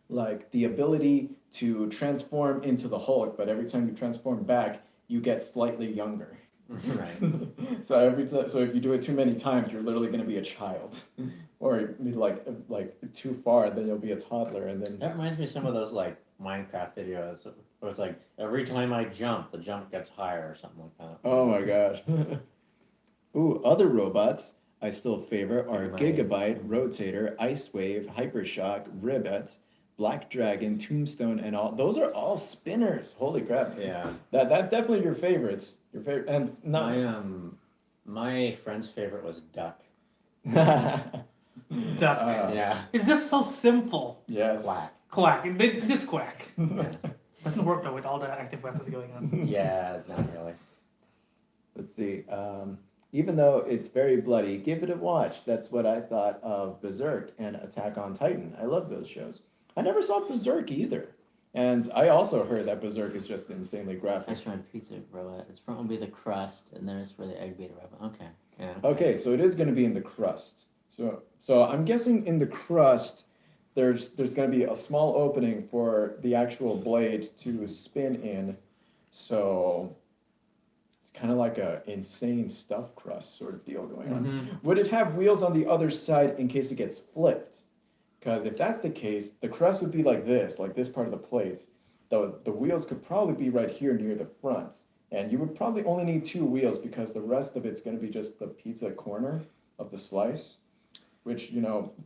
Like the ability to transform into the Hulk, but every time you transform back, you get slightly younger. Right. So if you do it too many times, you're literally going to be a child, or like too far, then you'll be a toddler, and then That reminds me of some of those like Minecraft videos where it's like every time I jump, the jump gets higher or something like that. oh my gosh. Ooh, other robots I still favor are Gigabyte. Gigabyte, Rotator, Ice Wave, Hypershock, Ribbit, Black Dragon, Tombstone, and all. Those are all spinners. Holy crap! Yeah. That's definitely your favorites. Your favorite, and not. My friend's favorite was Duck. Duck. Yeah. It's just so simple. Yes. Quack. Quack. They just quack. Yeah. Doesn't work though with all the active weapons going on. Yeah, not really. Let's see. Even though it's very bloody, give it a watch. That's what I thought of Berserk and Attack on Titan. I love those shows. I never saw Berserk either. And I also heard that Berserk is just insanely graphic. Restaurant pizza robot. Its front will be the crust, and then it's for the egg beater robot. Okay. Yeah. Okay, so it is going to be in the crust. So I'm guessing in the crust, there's going to be a small opening for the actual blade to spin in. So it's kind of like a insane stuffed crust sort of deal going on. Would it have wheels on the other side in case it gets flipped? Because if that's the case, the crust would be like this part of the plates. The wheels could probably be right here near the front. And you would probably only need 2 wheels because the rest of it's going to be just the pizza corner of the slice, which,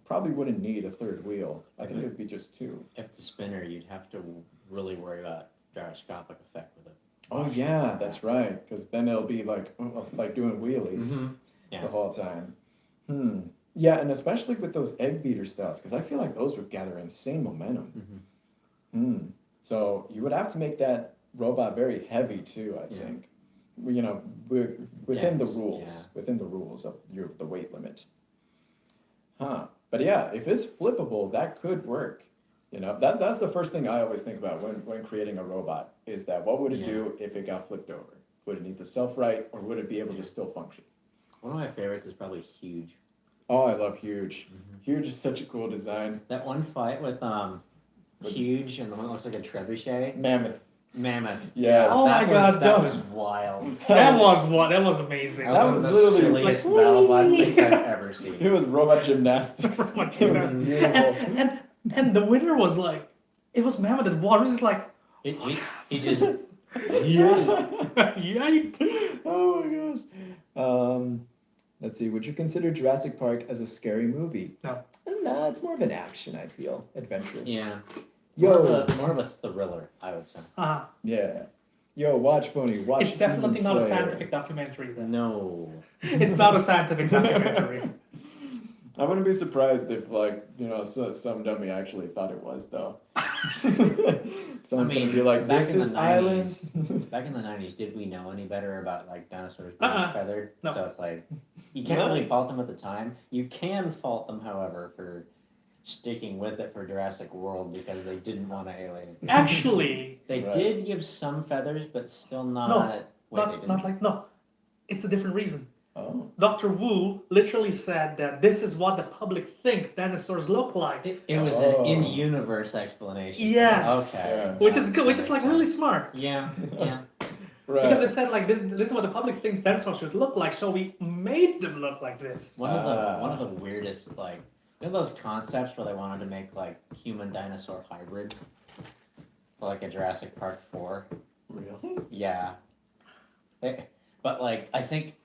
probably wouldn't need a 3rd wheel. I think it would be just 2. If the spinner, you'd have to really worry about gyroscopic effect with it. Oh, yeah, that's right. Because then it'll be like doing wheelies Yeah. the whole time. Yeah, and especially with those egg beater styles, because I feel like those would gather insane momentum. So you would have to make that robot very heavy too, I think. Within the Dense, rules, yeah. within the rules of the weight limit. But yeah, if it's flippable, that could work. That's the first thing I always think about when creating a robot is that what would it do if it got flipped over? Would it need to self-right, or would it be able to still function? One of my favorites is probably Huge. Oh, I love Huge. Huge is such a cool design. That one fight with Huge and the one that looks like a trebuchet. Mammoth. Yes. Oh my God, that no. was wild. That was amazing. That That was one was of the literally silliest like, BattleBots things I've whee! ever seen. It was robot gymnastics. Oh my It was God. beautiful. And the winner was like, it was Mammoth, and Water was just like, He just Yikes. Oh my gosh. Let's see. Would you consider Jurassic Park as a scary movie? No. No, it's more of an action. I feel adventure. Yeah. Yo. More of a thriller, I would say. Yeah. Yo, WatchPony. Watch. It's definitely Demon not a Slayer. scientific documentary then. No. It's not a scientific documentary. I wouldn't be surprised if, like, some dummy actually thought it was, though. Someone's gonna be like, back "There's in the this island." 90s, back in the 90s, did we know any better about like dinosaurs being feathered? No. So it's like, you can't really fault them at the time. You can fault them, however, for sticking with it for Jurassic World because they didn't want to alienate. Actually, They Right. did give some feathers, but still not. Wait, they didn't. not like, no. It's a different reason. Oh. Dr. Wu literally said that this is what the public think dinosaurs look like. It was Oh. an in-universe explanation. Yes. Okay. Yeah. Which is good, which That is like makes really sense. smart. Yeah. Yeah. Right. Because they said like this is what the public thinks dinosaurs should look like, so we made them look like this. One of the weirdest, like, those concepts where they wanted to make like human dinosaur hybrids for like a Jurassic Park 4. Really? Yeah. But like, I think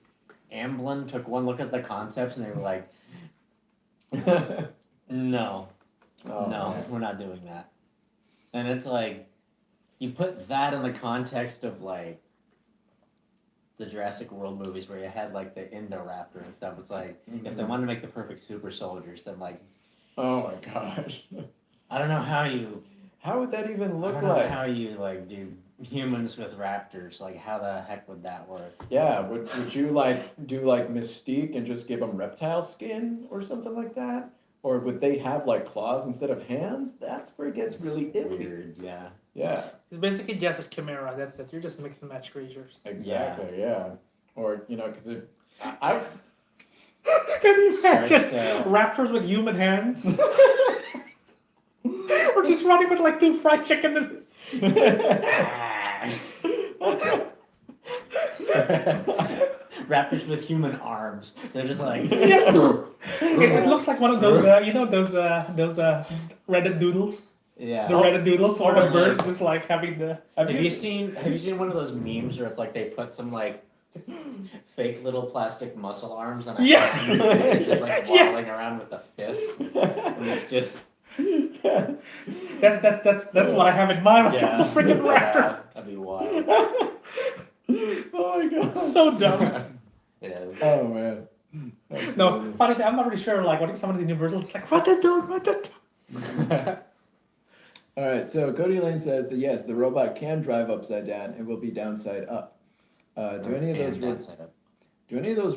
Amblin took one look at the concepts and they were like, no, Oh, no, man. we're not doing that. And it's like, you put that in the context of like the Jurassic World movies where you had like the Indoraptor and stuff. It's like, if they wanted to make the perfect super soldiers, then like, Oh my gosh. I don't know how you, How would that even I look don't know like? how you like do humans with raptors. Like, how the heck would that work? Yeah, would you like do like Mystique and just give them reptile skin or something like that? Or would they have like claws instead of hands? That's where it gets really iffy. Weird, yeah. Yeah, It's basically just a chimera, that's it. You're just mixing and match creatures. exactly. Yeah. Or because if I Can you imagine First, raptors with human hands? Or just running with like 2 fried chicken Raptors with human arms. They're just like. it looks like one of those, those Reddit doodles. Yeah. The Reddit doodles, or the Or birds like- just like having the. Have you seen one of those memes where it's like they put some like fake little plastic muscle arms on a Yeah. hand and they're just like Yes. waddling around with a fist, and it's just That's what I have in mind. Like, yeah. It's a freaking raptor. Yeah, that'd be wild. Oh my god. So dumb. It is. Oh man. That's No, crazy. funny thing, I'm not really sure. Like, what if some of the Universal? It's like, write that down. All right, so Cody Lane says that yes, the robot can drive upside down and will be downside up. Do any of those And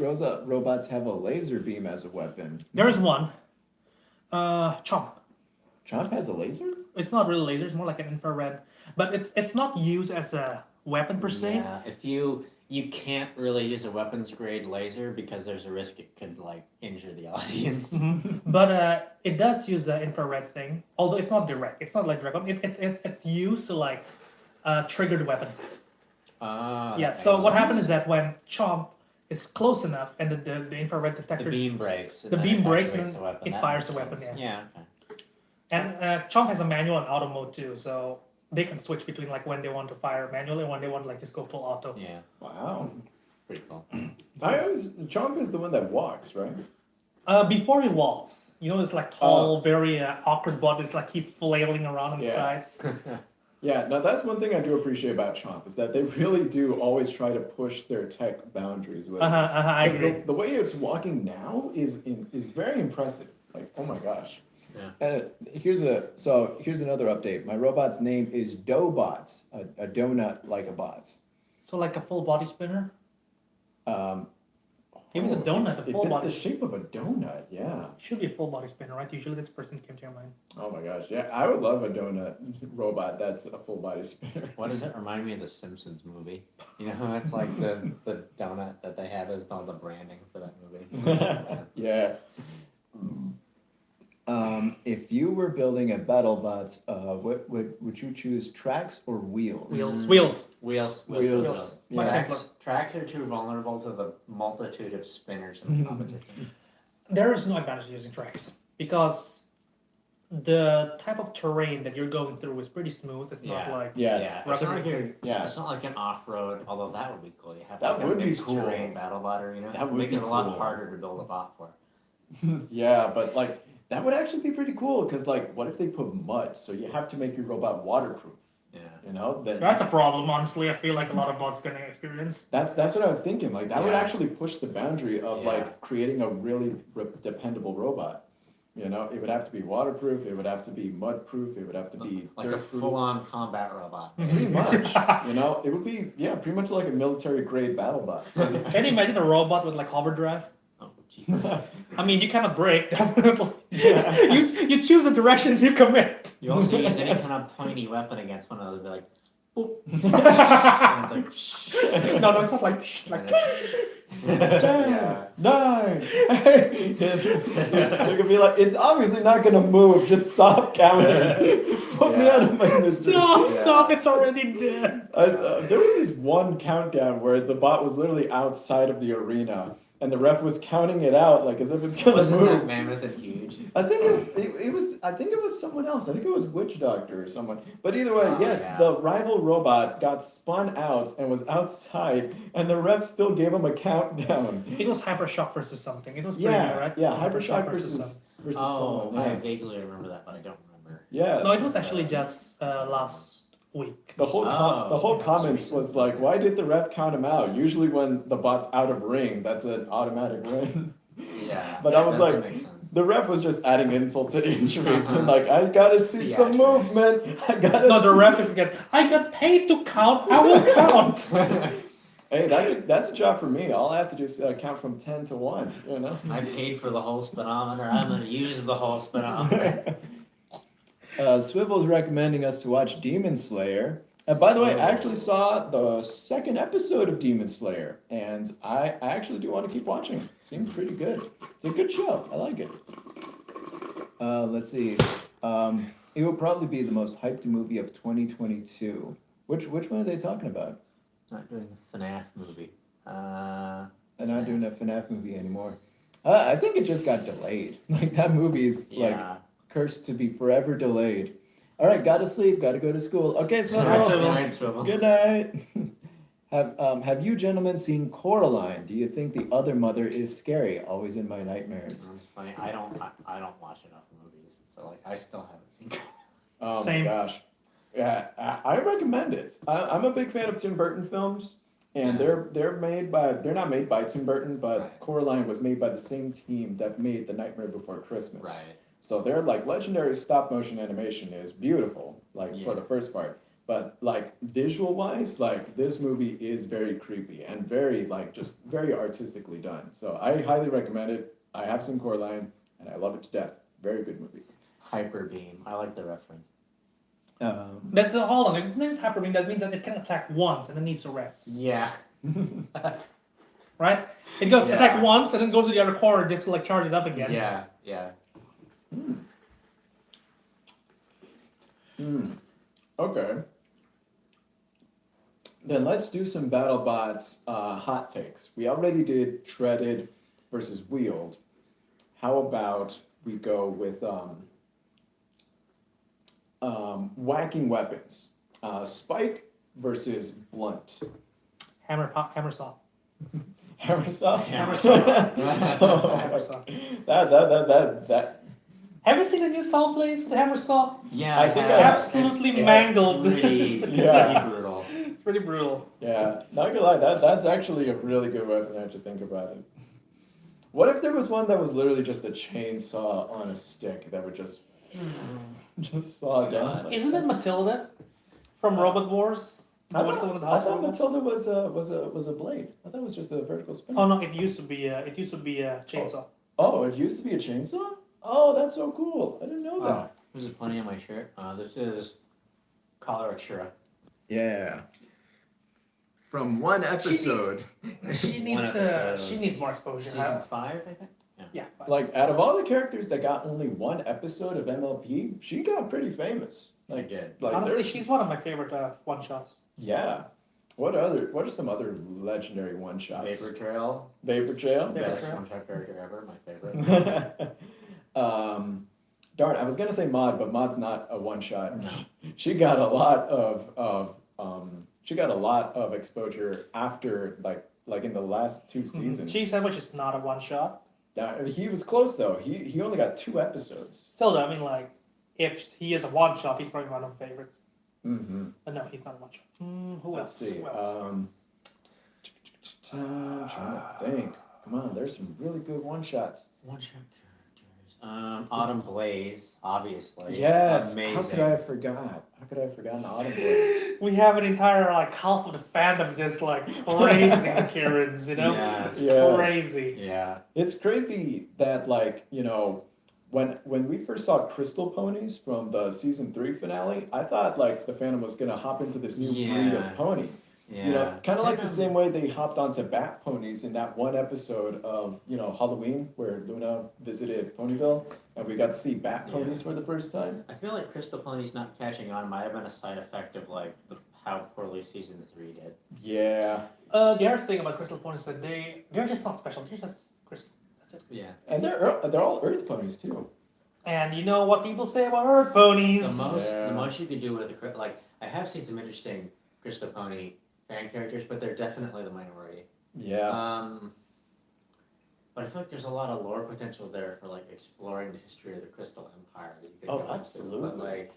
downside up. robots have a laser beam as a weapon? There's one. Chomp. Chomp has a laser? It's not really laser. It's more like an infrared, but it's not used as a weapon per se. Yeah, if you can't really use a weapons grade laser because there's a risk it could like injure the audience. But it does use an infrared thing, although it's not direct. It's not like direct. It's used to like trigger the weapon. Ah, Yeah. that So makes what sense. happens is that when Chomp is close enough and the infrared The detector beam breaks. the beam breaks and activates the weapon. it That fires makes the weapon, sense. yeah. Okay. and Chomp has a manual and auto mode too, so they can switch between like when they want to fire manually and when they want to like just go full auto. Yeah, Wow. pretty cool. Chomp is the one that walks, right? Before he walks, it's like tall, very awkward body. It's like keep flailing around on the Yeah. sides. Yeah, now that's one thing I do appreciate about Chomp is that they really do always try to push their tech boundaries with it. I 'Cause agree. the way it's walking now is very impressive. Like, oh my gosh. Yeah. And here's another update. My robot's name is Doughbots, a donut like a bots. So like a full body spinner. Um, If it's a donut, a if full it's body the shape of a donut, yeah. should be a full body spinner, right? Usually that's the first thing that came to your mind. Oh my gosh, yeah. I would love a donut robot that's a full body spinner. What does it remind me of the Simpsons movie? It's like the donut that they have is all the branding for that movie. Yeah. If you were building a BattleBots, what would you choose, tracks or wheels? Wheels. Wheels. Much Yeah. simpler. Tracks are too vulnerable to the multitude of spinners in the competition. There is no advantage to using tracks because the type of terrain that you're going through is pretty smooth. It's not Yeah. like Yeah. It's not like Yeah. it's not like an off-road, although that would be cool. You have That like would a be mixed cool. terrain battle bot arena. That would make be it a lot cool. harder to build a bot for. Yeah, but like that would actually be pretty cool because like what if they put mud? So you have to make your robot waterproof. Yeah. You know, then that's a problem. Honestly, I feel like a lot of bots gonna experience. that's what I was thinking. Like that would Yeah. actually push the boundary of Yeah. like creating a really dependable robot. You know, it would have to be waterproof. It would have to be mud proof. It would have to be Like a dirt proof. full-on combat robot. Pretty much. You know, it would be pretty much like a military grade battle bot. So, Can you imagine a robot with like hover drive? Oh, gee. I mean, you cannot break. Definitely. Yeah. you choose the direction you commit. You also use any kind of pointy weapon against one of those, be like, boop. And it's like, No, it's not like and 10, Yeah. 9, 8. They're gonna be like, it's obviously not gonna move. Just stop counting. Put me Yeah. out of my misery. Stop! It's already dead. There was this one countdown where the bot was literally outside of the arena, and the ref was counting it out like as if it's gonna Wasn't that move. mammoth and huge? I think it was. I think it was someone else. I think it was Witch Doctor or someone. But either way, Oh, yes, yeah. the rival robot got spun out and was outside, and the ref still gave him a countdown. It was Hypershock versus something. It was pretty Yeah, new, right? yeah, Hypershock versus something. Oh, someone. I Yeah. vaguely remember that, but I don't remember. Yeah. No, it was actually just last week. The whole Oh, the whole that's comments recent. was like, why did the ref count him out? Usually when the bot's out of ring, that's an automatic win. Yeah. But I was that like, makes sense. The ref was just adding insult to injury. Like, I gotta see some Theatrics. movement. I gotta. No, the see- ref is again. I got paid to count. I will count. Hey, that's a job for me. All I have to do is count from 10 to 1. You know. I paid for the whole speedometer. I'm gonna use the whole speedometer. Swivel's recommending us to watch Demon Slayer. And by the way, I Oh. actually saw the second episode of Demon Slayer, and I actually do want to keep watching. It seems pretty good. It's a good show. I like it. Let's see. It will probably be the most hyped movie of 2022. Which one are they talking about? Not doing a FNAF movie. They're not doing a FNAF movie anymore. I think it just got delayed. Like that movie's like Yeah. cursed to be forever delayed. All right, gotta sleep, gotta go to school. Okay, All right, Swivel. Swivel. Right, Swivel. Good night. Have you gentlemen seen Coraline? Do you think the other mother is scary? Always in my nightmares. It's funny. I don't watch enough movies, so like I still haven't seen. Oh Same. my gosh. Yeah, I recommend it. I'm a big fan of Tim Burton films, and Yeah. they're not made by Tim Burton, but Right. Coraline was made by the same team that made The Nightmare Before Christmas. Right. So their like legendary stop motion animation is beautiful, like Yeah. for the first part. But like visual wise, like this movie is very creepy and very like just very artistically done. So I highly recommend it. I have seen Coraline and I love it to death. Very good movie. Hyper beam. I like the reference. Hold on. If its name is Hyperbeam, that means that it can attack once and then needs to rest. Yeah. Right? It goes Yeah. attack once and then goes to the other corner just to like charge it up again. Yeah. Yeah. Okay. Then let's do some BattleBots hot takes. We already did Shredded versus Wheeled. How about we go with whacking weapons? Spike versus blunt. Hammer saw. Hammer saw? Hammer saw. Oh, Hammer saw. that. Have you seen the new Saw plays with Hammer saw? Yeah. I think have. I- Absolutely It's mangled. Pretty, Yeah. pretty brutal. It's pretty brutal. Yeah, not gonna lie, that's actually a really good weapon. I have to think about it. What if there was one that was literally just a chainsaw on a stick that would just saw down? Isn't it Matilda from Robot Wars? I What, the one thought, with the I house thought robot? Matilda was a blade. I thought it was just a vertical spin. Oh no, it used to be a chainsaw. Oh, it used to be a chainsaw? Oh, that's so cool. I didn't know that. There's a plenty on my shirt. This is Collar Chura. Yeah. From one episode. She needs episode. she needs more exposure. Season 5, I think. Yeah. Like, out of all the characters that got only one episode of MLP, she got pretty famous. Like good. Like, Honestly, there's- she's one of my favorite one shots. Yeah. What are some other legendary one shots? Vapor Trail. Vapor Trail. Vapor Best Trail. one shot character ever. My favorite. darn, I was gonna say Maud, but Maud's not a one shot. No. She got a lot of exposure after like in the last 2 seasons. Cheese sandwich is not a one shot. He was close though. He only got 2 episodes. Still, though, I mean, like, if he is a one shot, he's probably one of my favorites. Mm-hmm. But no, he's not a one shot. Who Let's else? see. Who else? Trying to think. Come on, there's some really good one shots. One shot characters. Autumn Blaze, obviously. Yes. Amazing. How could I have forgot? How could I have forgotten Autumn Blaze? We have an entire like half of the fandom just like praising the Karens, you know? Yes. It's Yes. crazy. Yeah. It's crazy that like, you know, when we first saw Crystal Ponies from the season 3 finale, I thought like the fandom was gonna hop into this new breed Yeah. of pony. Yeah. You know, kind of like the same way they hopped onto bat ponies in that one episode of, you know, Halloween where Luna visited Ponyville and we got to see bat Yeah. ponies for the first time. I feel like Crystal Pony's not catching on might have been a side effect of like how poorly season 3 did. Yeah. The other thing about Crystal Ponies is that they're just not special. They're just crystal. That's it. Yeah. And they're all Earth ponies too. And you know what people say about Earth ponies? The most you could do with like I have seen some interesting Crystal Pony fan characters, but they're definitely the minority. Yeah. But I feel like there's a lot of lore potential there for like exploring the history of the Crystal Empire that you could Oh, go into. absolutely. But like,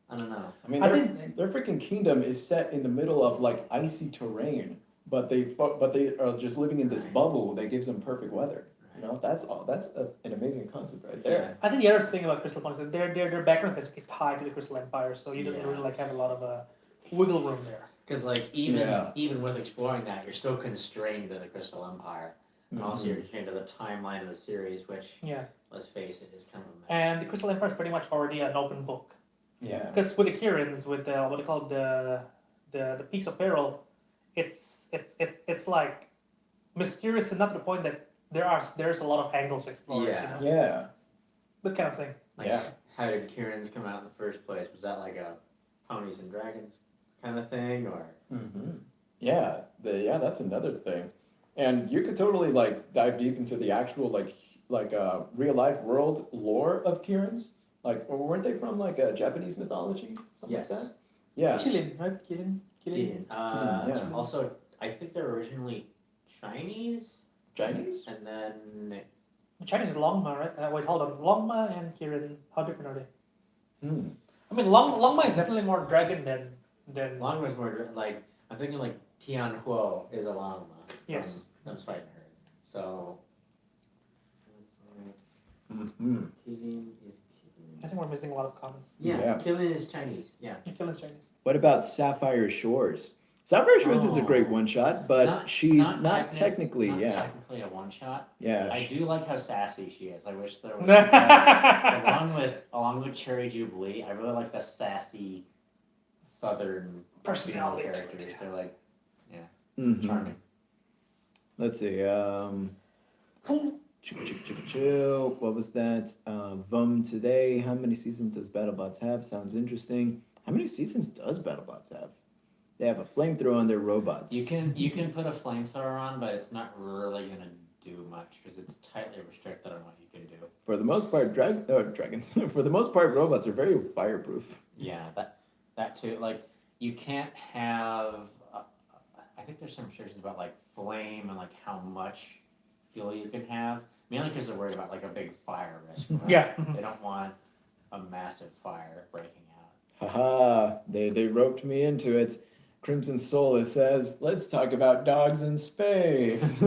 I don't know. I mean, I their, didn't- their freaking kingdom is set in the middle of like icy terrain, but they are just living in this Right. bubble that gives them perfect weather. You know, that's an amazing concept right there. I think the other thing about Crystal Ponies is that their background is basically tied to the Crystal Empire, so you don't Yeah. really like have a lot of wiggle room there. Because like even Yeah. even with exploring that, you're still constrained to the Crystal Empire, and also you're constrained to the timeline of the series, which Yeah. let's face it is kind of a mess. And the Crystal Empire is pretty much already an open book. Yeah. Because with the Kirins, with the what they call the Peaks of Peril, it's like mysterious enough to the point that there's a lot of angles to explore. Yeah. You know? Yeah. That kind of thing. Like, Yeah. how did Kieran's come out in the first place? Was that like a ponies and dragons kind of thing, or? Mm-hmm. Yeah. That's another thing, and you could totally like dive deep into the actual like real life world lore of Kieran's. Like, weren't they from like a Japanese mythology, something Yes. like that? Yeah. Killing, right? Killing. yeah. Also, I think they're originally Chinese, Chinese? and then Chinese is Longma, right? Wait, hold on. Longma and Kirin, how different are they? Hmm. I mean, Longma is definitely more dragon than. Longma is more like I'm thinking like Tian Huo is a Longma. Yes. From those fighting herds. So. Mm-hmm. Killing is I think we're missing a lot of comments. Yeah. Killing is Chinese. Yeah. Killing's Chinese. What about Sapphire Shores? Sapphire Shores is a great Oh. one shot, but she's not technically, not yeah. technically a one shot. Yeah. I do like how sassy she is. I wish there was along with Cherry Jubilee. I really like the sassy Southern Personality female to it, characters. yes. They're like Mhm. charming. Let's see. Chill. What was that? Vum today. How many seasons does BattleBots have? Sounds interesting. How many seasons does BattleBots have? They have a flamethrower on their robots. You can put a flamethrower on, but it's not really gonna do much because it's tightly restricted on what you can do. For the most part, dragons. For the most part, robots are very fireproof. Yeah, that too. Like you can't have. I think there's some restrictions about like flame and like how much fuel you can have. Mainly because they're worried about like a big fire risk. Right? Yeah. They don't want a massive fire breaking out. Haha, they roped me into it. Crimson Soul says, let's talk about dogs in space.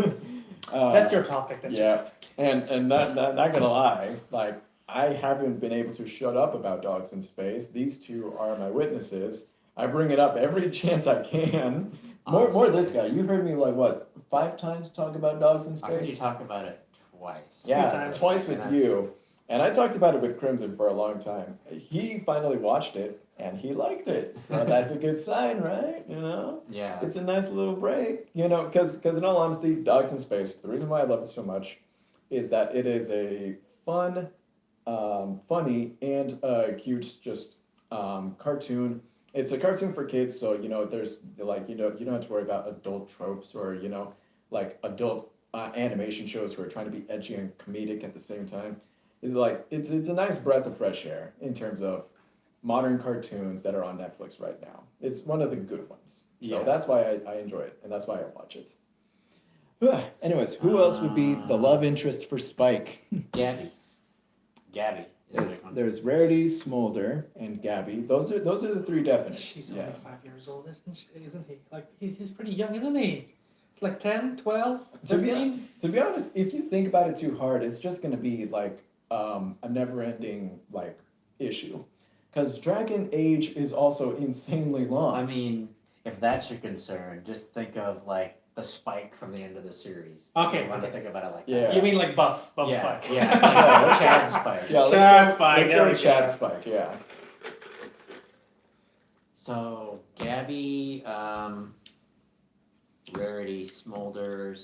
That's your topic. That's your Yeah, topic. and not gonna lie, like I haven't been able to shut up about dogs in space. These two are my witnesses. I bring it up every chance I can. More this guy. You heard me like what, 5 times talk about dogs in I heard you space? talk about it twice. Yeah, times. twice with And you. And I talked about it with Crimson for a long time. He finally watched it and he liked it. So that's a good sign, right? You know? Yeah. It's a nice little break, you know, because in all honesty, Dogs in Space, the reason why I love it so much is that it is a fun, funny, and cute just cartoon. It's a cartoon for kids, so, you know, there's like, you don't have to worry about adult tropes or, you know, like adult animation shows who are trying to be edgy and comedic at the same time. it's a nice breath of fresh air in terms of modern cartoons that are on Netflix right now. It's one of the good ones. So Yeah. that's why I enjoy it, and that's why I watch it. Anyways, who else would be the love interest for Spike? Gabby. Gabby is a There's, big one. there's Rarity, Smolder, and Gabby. Those are the three definites. She's Yeah. only 5 years old, isn't he? Like, he's pretty young, isn't he? Like 10, 12, To be- 13? To be honest, if you think about it too hard, it's just gonna be like a never-ending like issue, because Dragon Age is also insanely long. I mean, if that's your concern, just think of like the Spike from the end of the series. Okay, You want to okay. think about it like Yeah. that. You mean like Buff Yeah, Spike? yeah, Yeah, like Chad Spike. yeah, Chad let's Spike, go there we with Chad go. Spike. Yeah. So Gabby, Rarity, Smolder,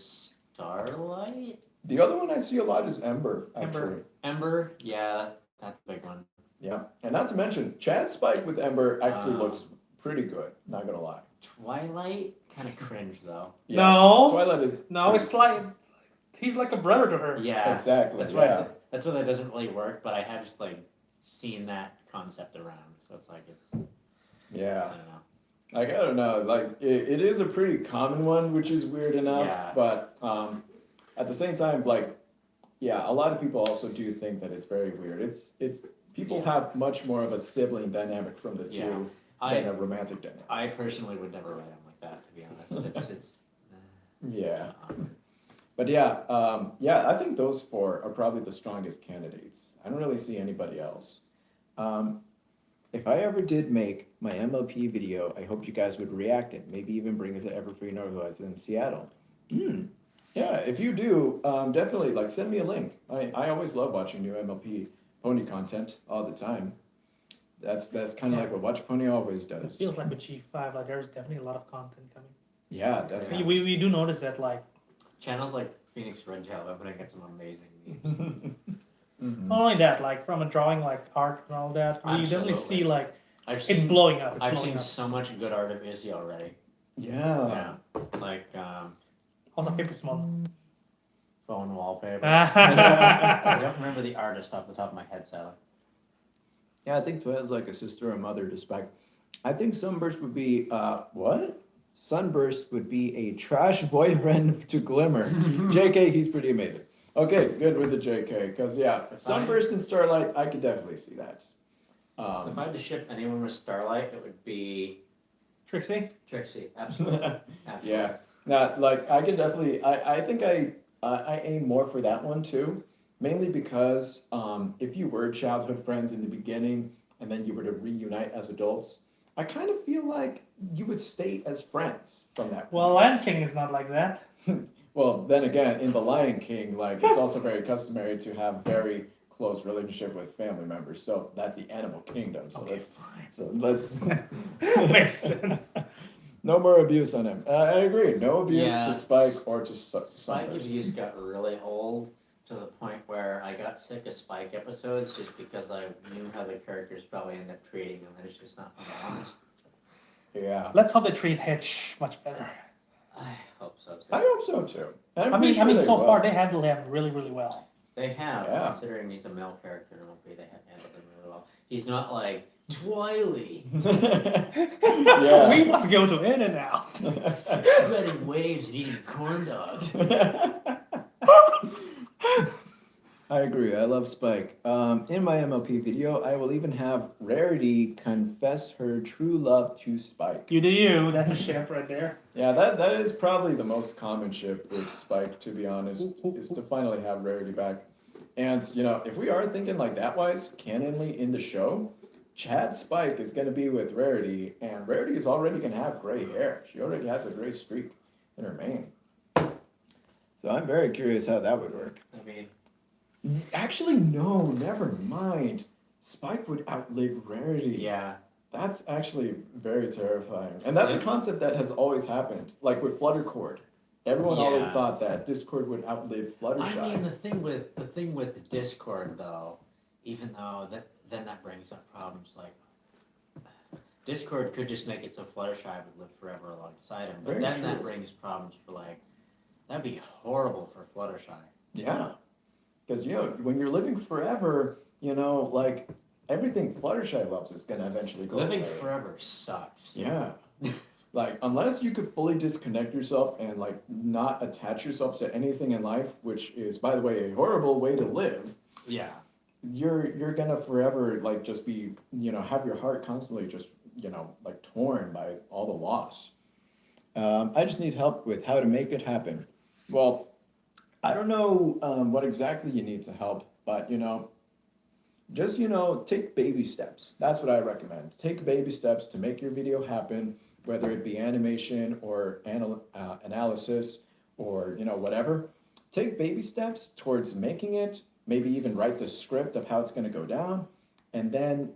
Starlight, The other one I see a lot is Ember. Actually. Ember. Ember. Yeah, that's a big one. Yeah, and not to mention Chad Spike with Ember actually Um, looks pretty good. Not gonna lie. Twilight, kind of cringe though. Yeah. No, Twilight is. no, pretty- it's like he's like a brother to her. Yeah, Exactly. that's yeah. why. That's why that doesn't really work. But I have just like seen that concept around, so it's like I Yeah. don't know. Like I don't know. Like it is a pretty common one, which is weird enough. Yeah. But at the same time, like yeah, a lot of people also do think that it's very weird. It's people have much more of a sibling dynamic from the two Yeah. than I a romantic dynamic. I personally would never write them like that. To be honest, it's Yeah. But yeah, I think those four are probably the strongest candidates. I don't really see anybody else. If I ever did make my MLP video, I hope you guys would react it. Maybe even bring it to Everfree Northwest in Seattle. Yeah, if you do, definitely like send me a link. I always love watching new MLP pony content all the time. That's kind of like what WatchPony always It does. feels like with G5, like there's definitely a lot of content coming. Yeah, definitely. We do notice that, like, channels like Phoenix Red Tail are putting out some amazing memes. Mhm. not only that, like from a drawing, like art and all that, we definitely Absolutely. see like I've it seen blowing up. It's I've blowing seen up. so much good art of Izzy already. Yeah. Yeah, like Also, paper small. phone wallpaper. I I don't remember the artist off the top of my head, Sally. Yeah, I think Twilight's like a sister or mother to Spike. I think Sunburst would be, what? Sunburst would be a trash boyfriend to Glimmer. JK, he's pretty amazing. Okay, good with the JK, because yeah, Sunburst and Starlight, I could definitely see that. If I had to ship anyone with Starlight, it would be Trixie. Trixie. Absolutely. Absolutely. Yeah, now, like, I could definitely, I think I aim more for that one too, mainly because if you were childhood friends in the beginning and then you were to reunite as adults, I kind of feel like you would stay as friends from that point. Well, Lion King is not like that. Well, then again, in The Lion King, like, it's also very customary to have very close relationship with family members, so that's the animal kingdom, so Okay, let's Makes sense. no more abuse on him. I agree, no abuse Yeah, to Spike or to Spike Sunburst. abuse got really old to the point where I got sick of Spike episodes just because I knew how the characters probably end up treating them, and it's just not balanced. Yeah, Let's hope they treat Hitch much better. I hope so too. I hope so too. And I'm I pretty mean, sure so will. far they handle him really, really well. They have, Yeah. considering he's a male character in OP, they have handled him really well. He's not like Twily, Yeah. We must go to In and Out. sweating waves and eating corn dogs. I agree. I love Spike. In my MLP video, I will even have Rarity confess her true love to Spike. You do you. That's a ship right there. Yeah, that is probably the most common ship with Spike, to be honest, is to finally have Rarity back. And, you know, if we are thinking like that wise, canonly in the show, Chad Spike is going to be with Rarity, and Rarity is already going to have gray hair. She already has a gray streak in her mane. So I'm very curious how that would work. I mean, Actually, no, never mind. Spike would outlive Rarity. yeah. That's actually very terrifying. And that's a Yeah. concept that has always happened. Like with Fluttercord. Everyone always Yeah. thought that Discord would outlive Fluttershy. I mean, the thing with Discord though, even though then that brings up problems like Discord could just make it so Fluttershy would live forever alongside him, but Very then that true. brings problems for like that'd be horrible for Fluttershy. Yeah. Because, when you're living forever, like everything Fluttershy loves is going to eventually go Living away. forever sucks. Yeah. Like, unless you could fully disconnect yourself and, like, not attach yourself to anything in life, which is, by the way, a horrible way to live, Yeah. you're gonna forever, like, just be, have your heart constantly just, like, torn by all the loss. I just need help with how to make it happen. Well, I don't know what exactly you need to help, but, just, take baby steps. That's what I recommend. Take baby steps to make your video happen, whether it be animation or analysis or, whatever. Take baby steps towards making it, maybe even write the script of how it's going to go down, and then,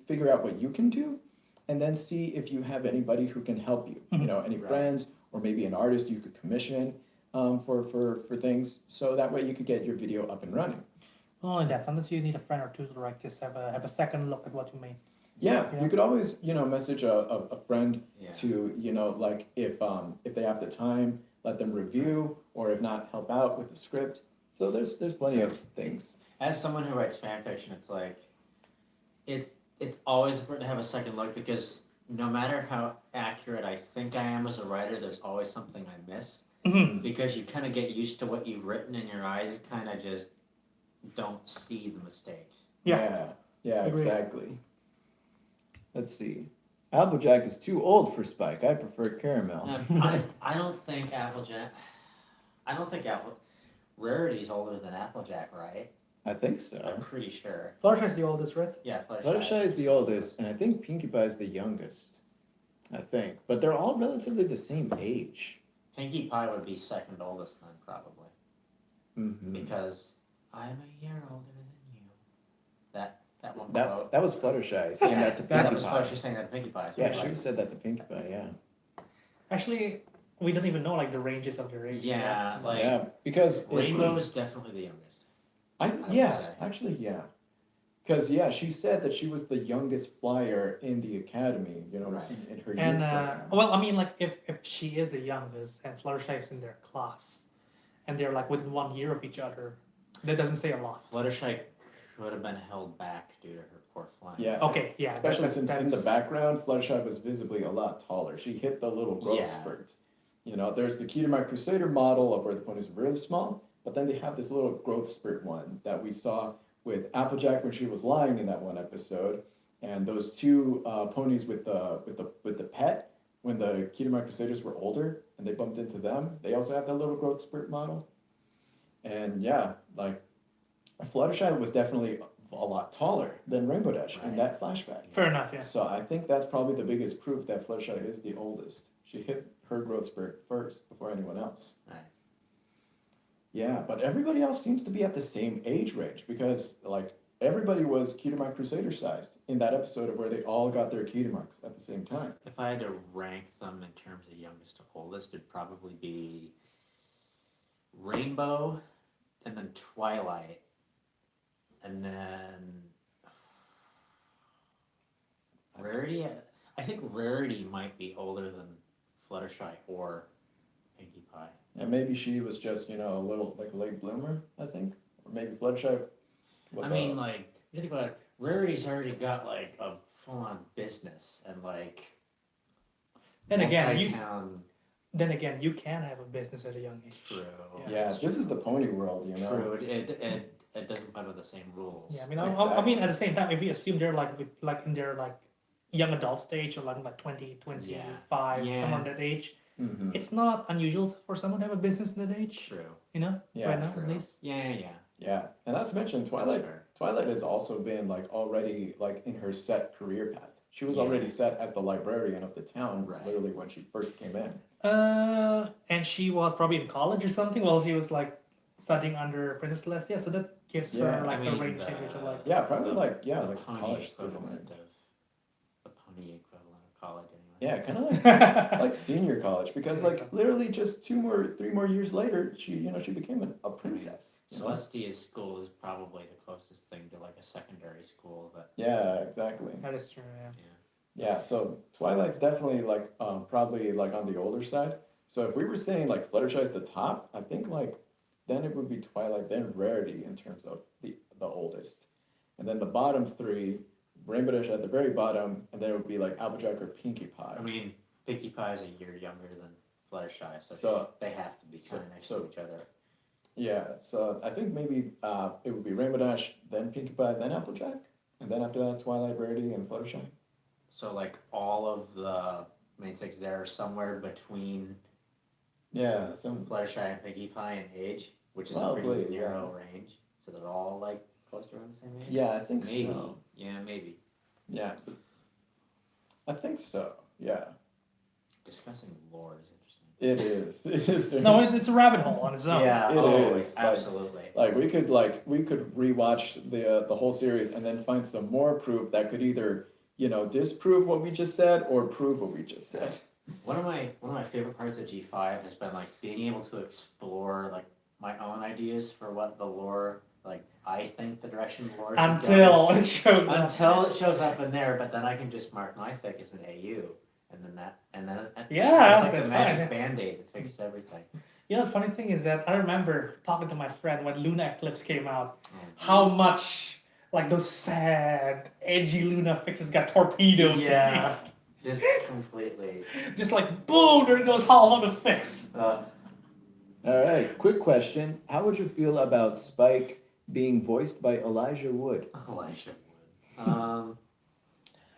figure out what you can do, and then see if you have anybody who can help you, any Right. friends, or maybe an artist you could commission for things, so that way you could get your video up and running. Not only that, sometimes you need a friend or two to like just have a second look at what you made. Yeah, Yeah. you could always, message a friend Yeah. to, like, if they have the time, let them review, or if not, help out with the script. So there's plenty of things. As someone who writes fan fiction, it's like it's always important to have a second look, because no matter how accurate I think I am as a writer, there's always something I miss, Mhm. because you kind of get used to what you've written, and your eyes kind of just don't see the mistakes. Yeah. Yeah, Agreed. exactly. Let's see. Applejack is too old for Spike. I prefer caramel. I don't think Applejack. I don't think Rarity's older than Applejack, right? I think so. I'm pretty sure. Fluttershy is the oldest, right? Yeah, Fluttershy is the oldest, and I think Pinkie Pie is the youngest. I think. But they're all relatively the same age. Pinkie Pie would be second oldest then, probably, Mm-hmm. because I'm a year older than you. That one quote. That was Fluttershy saying that to That Pinkie was Pie. Fluttershy saying that to Pinkie Pie. So Yeah, it's she like- said that to Pinkie Pie, yeah. Actually, we don't even know like the ranges of their ages. Yeah, like Yeah, because Rainbow is definitely the youngest. would yeah, say. actually, yeah. Because, she said that she was the youngest flyer in the academy, Right. in her And youth program. well, I mean, like if she is the youngest and Fluttershy is in their class, and they're like within 1 year of each other, that doesn't say a lot. Fluttershy could have been held back due to her poor flying. Yeah. Okay, yeah. Especially since in the that's- background, Fluttershy was visibly a lot taller. She hit the little growth Yeah. spurt. There's the Key to My Crusader model of where the ponies are really small, but then they have this little growth spurt one that we saw with Applejack when she was lying in that one episode, and those two ponies with the pet when the Key to My Crusaders were older and they bumped into them. They also have that little growth spurt model, and yeah, like Fluttershy was definitely a lot taller than Rainbow Dash in Right. that flashback. Fair enough, yeah. So I think that's probably the biggest proof that Fluttershy is the oldest. She hit her growth spurt first before anyone else. Right. Yeah, but everybody else seems to be at the same age range because, like, everybody was Key to My Crusader sized in that episode of where they all got their Key to Marks at the same time. If I had to rank them in terms of youngest to oldest, it'd probably be Rainbow, and then Twilight, and then Rarity. I think Rarity might be older than Fluttershy or Pinkie Pie. And maybe she was just, a little, like, a late bloomer, I think. Or maybe Fluttershy was I mean, like, you think about it, Rarity's already got like a full-on business and like. Then again, multi-town- you can have a business at a young age. True. yeah, this is the pony world, True. It doesn't play by the same rules. Yeah, I mean, Exactly. I mean, at the same time, if we assume they're in their like young adult stage or like 20, 25, Yeah. somewhere in that age, Mm-hmm. it's not unusual for someone to have a business in that age. True. Yeah, right now true. at least. Yeah. Yeah, and not to mention Twilight. That's fair. Twilight has also been like already like in her set career path. She was Yeah. already set as the librarian of the town, Right. literally when she first came in. And she was probably in college or something while she was like studying under Princess Celestia, so that gives Yeah, her like I a mean, range the- age of like. Yeah, probably The- like the like pony college student. equivalent of the pony equivalent of college anyway. Yeah, kind of like senior college because Senior like college. literally just 3 more years later, she became a princess. Celestia's school is probably the closest thing to like a secondary school that. Yeah, exactly. That is true. Yeah. Yeah, so Twilight's definitely like probably like on the older side. So if we were saying like Fluttershy's the top, I think like then it would be Twilight, then Rarity in terms of the oldest. And then the bottom three, Rainbow Dash at the very bottom, and then it would be like Applejack or Pinkie Pie. I mean, Pinkie Pie is a year younger than Fluttershy, So- they have to be kind of next so- to each other. Yeah, so I think maybe it would be Rainbow Dash, then Pinkie Pie, then Applejack, and then after that Twilight, Rarity, and Fluttershy. So like all of the main six there are somewhere between Yeah, some Fluttershy and Pinkie Pie in age, which is a Probably, pretty yeah. narrow range. So they're all like close to around the same age. Yeah, I think Maybe. so. Yeah, maybe. Yeah, I think so. Yeah, Discussing lore is interesting. it is. It is. Very, No, it's a rabbit hole on its own. Yeah, It oh, is, like- absolutely. Like we could rewatch the whole series and then find some more proof that could either disprove what we just said or prove what we just said. One of my favorite parts of G5 has been like being able to explore like my own ideas for what the lore, like I think the direction the lore should go. Until it shows up. Until it shows up in there, but then I can just mark my thick as an AU, and then Yeah, it's like that's the magic fine. band-aid that fixes everything. You know, the funny thing is that I remember talking to my friend when Luna Eclipse came out, Oh, how geez. much like those sad, edgy Luna fixes got torpedoed. Yeah, just completely. Just like boom, there goes all on the fix. All right, quick question: how would you feel about Spike being voiced by Elijah Wood? Elijah Wood.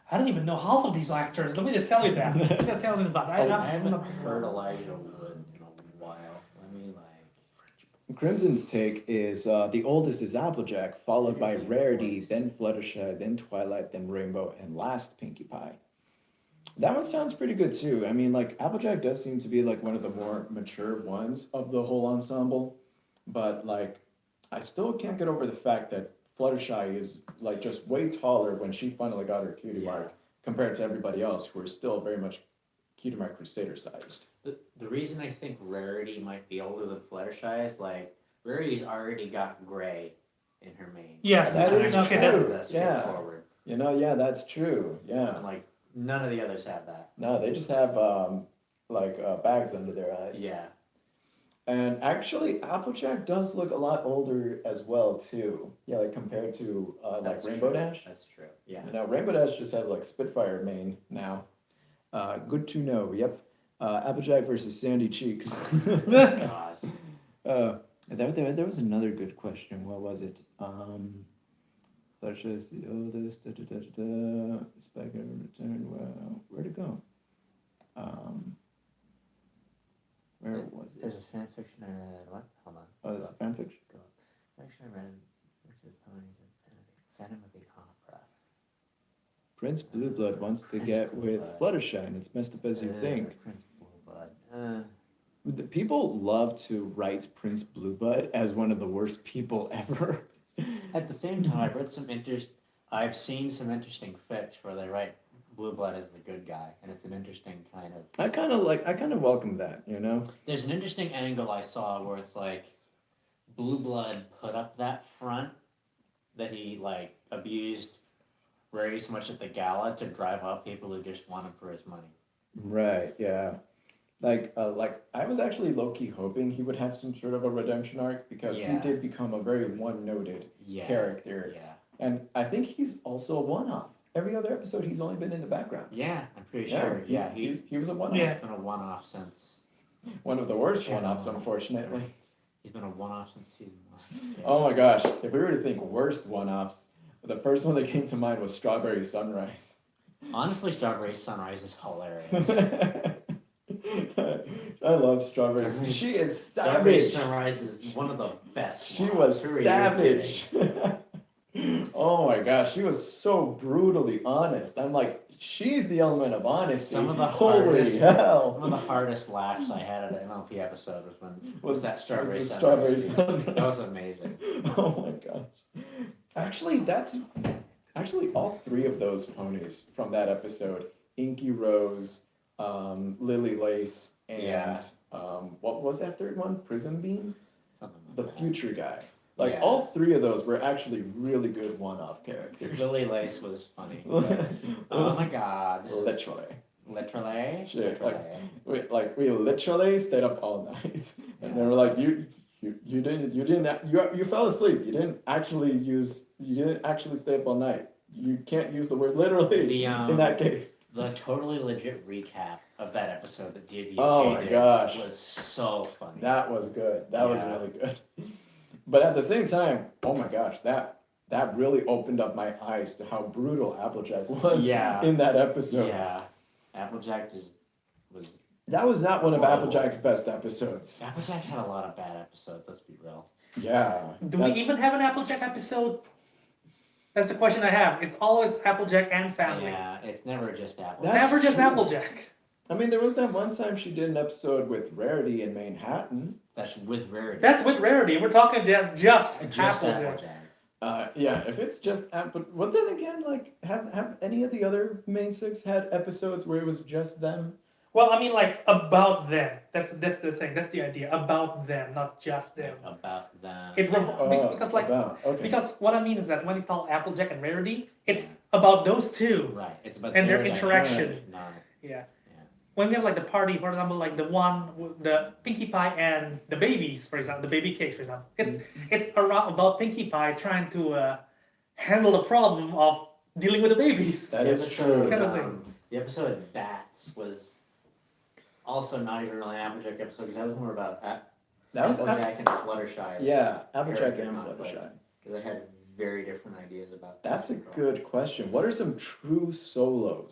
I don't even know half of these actors. Let me just tell you that. I'm gonna tell you about. I haven't heard Elijah Wood in a while. Let me like. Crimson's take is the oldest is Applejack, followed by Rarity, then Fluttershy, then Twilight, then Rainbow, and last Pinkie Pie. That one sounds pretty good too. I mean, like Applejack does seem to be like one of the more mature ones of the whole ensemble, but like I still can't get over the fact that Fluttershy is like just way taller when she finally got her cutie Yeah. mark compared to everybody else who are still very much cutie mark crusader sized. The reason I think Rarity might be older than Fluttershy is like Rarity's already got gray in her mane. Yes, That is okay, true. that, Yeah. Forward. Yeah, that's true. Yeah. And like none of the others have that. No, they just have bags under their eyes. Yeah. And actually, Applejack does look a lot older as well too. Yeah, like compared to like That's Rainbow true. Dash. That's true. Yeah. Rainbow Dash just has like Spitfire mane now. Good to know. Yep. Applejack versus Sandy Cheeks. Gosh. There was another good question. What was it? Fluttershy is the oldest. Spike ever returned. Wow, where'd it go? Where was it? There's a fan fiction I read. What? Hold on. Oh, there's a fanfiction. Fiction I read. Richard Ponies and Phantom of the Opera. Prince Blueblood wants to get with Fluttershy, and it's messed up as you think. Prince Blueblood. The people love to write Prince Blueblood as one of the worst people ever. At the same time, I've seen some interesting fics where they write Blueblood as the good guy, and it's an interesting kind of. I kind of welcome that, you know. There's an interesting angle I saw where it's like Blueblood put up that front that he like abused Rarity so much at the gala to drive up people who just want him for his money. Right. Yeah. Like I was actually low-key hoping he would have some sort of a redemption arc because he Yeah. did become a very one-noted Yeah. character. Yeah. And I think he's also a one-off. Every other episode, he's only been in the background. Yeah, I'm pretty Yeah, sure. Yeah, he was a one-off. Yeah. he's been a one-off since. One of the worst Yeah. one-offs, unfortunately. He's been a one-off since season 1. Yeah. Oh my gosh, if we were to think worst one-offs, the first one that came to mind was Strawberry Sunrise. Honestly, Strawberry Sunrise is hilarious. I love Strawberry. Strawberry- She is Strawberry savage. Sunrise is one of the best. She ones. was Who are you savage. kidding? Oh my gosh, she was so brutally honest. I'm like, she's the element of honesty. Some of the Holy hardest- hell. One of the hardest laughs I had at an MLP episode was when was that Strawberry was the Sunrise. Strawberry scene. Sunrise. That was amazing. Oh my gosh. Actually all three of those ponies from that episode, Inky Rose, Lily Lace, and Yeah. what was that third one? Prism Beam? Something like The that. future guy. Like Yeah. all three of those were actually really good one-off characters. Lily Lace was funny. Oh my god. Literally. Literally? Shit, Literally. we literally stayed up all night, and they were like, "You You fell asleep. You didn't actually stay up all night. You can't use the word literally in that case. The totally legit recap of that episode that DWK Oh my did gosh. was so funny. That was good. That was Yeah. really good. But at the same time, oh my gosh, that really opened up my eyes to how brutal Applejack was Yeah. in that episode. Yeah, Applejack was. That was not one of Horrible. Applejack's best episodes. Applejack had a lot of bad episodes. Let's be real. Yeah. Do we even have an Applejack episode? That's the question I have. It's always Applejack and family. Yeah, it's never just Applejack. That's Never just true. Applejack. I mean, there was that one time she did an episode with Rarity in Manhattan. That's with Rarity. That's with Rarity. We're talking just Applejack. Yeah, if it's just Apple, well then again, like, have any of the other main six had episodes where it was just them? Well, I mean, like about them. That's the thing. That's the idea. About them, not just them. About them. Because like okay. because what I mean is that when you call Applejack and Rarity, it's about those two. Right. It's about And their dynamic, interaction. not- Yeah. When we have like the party, for example, like the one with the Pinkie Pie and the babies, for example, the baby cakes, for example. It's about Pinkie Pie trying to handle the problem of dealing with the babies. That The is episode, true. Kind of thing. The episode Bats was also not even really an Applejack episode because that was more about That was Applejack and Fluttershy. Yeah, Applejack Character and conflict. Fluttershy. Because they had very different ideas about. That's a control. good question. What are some true solo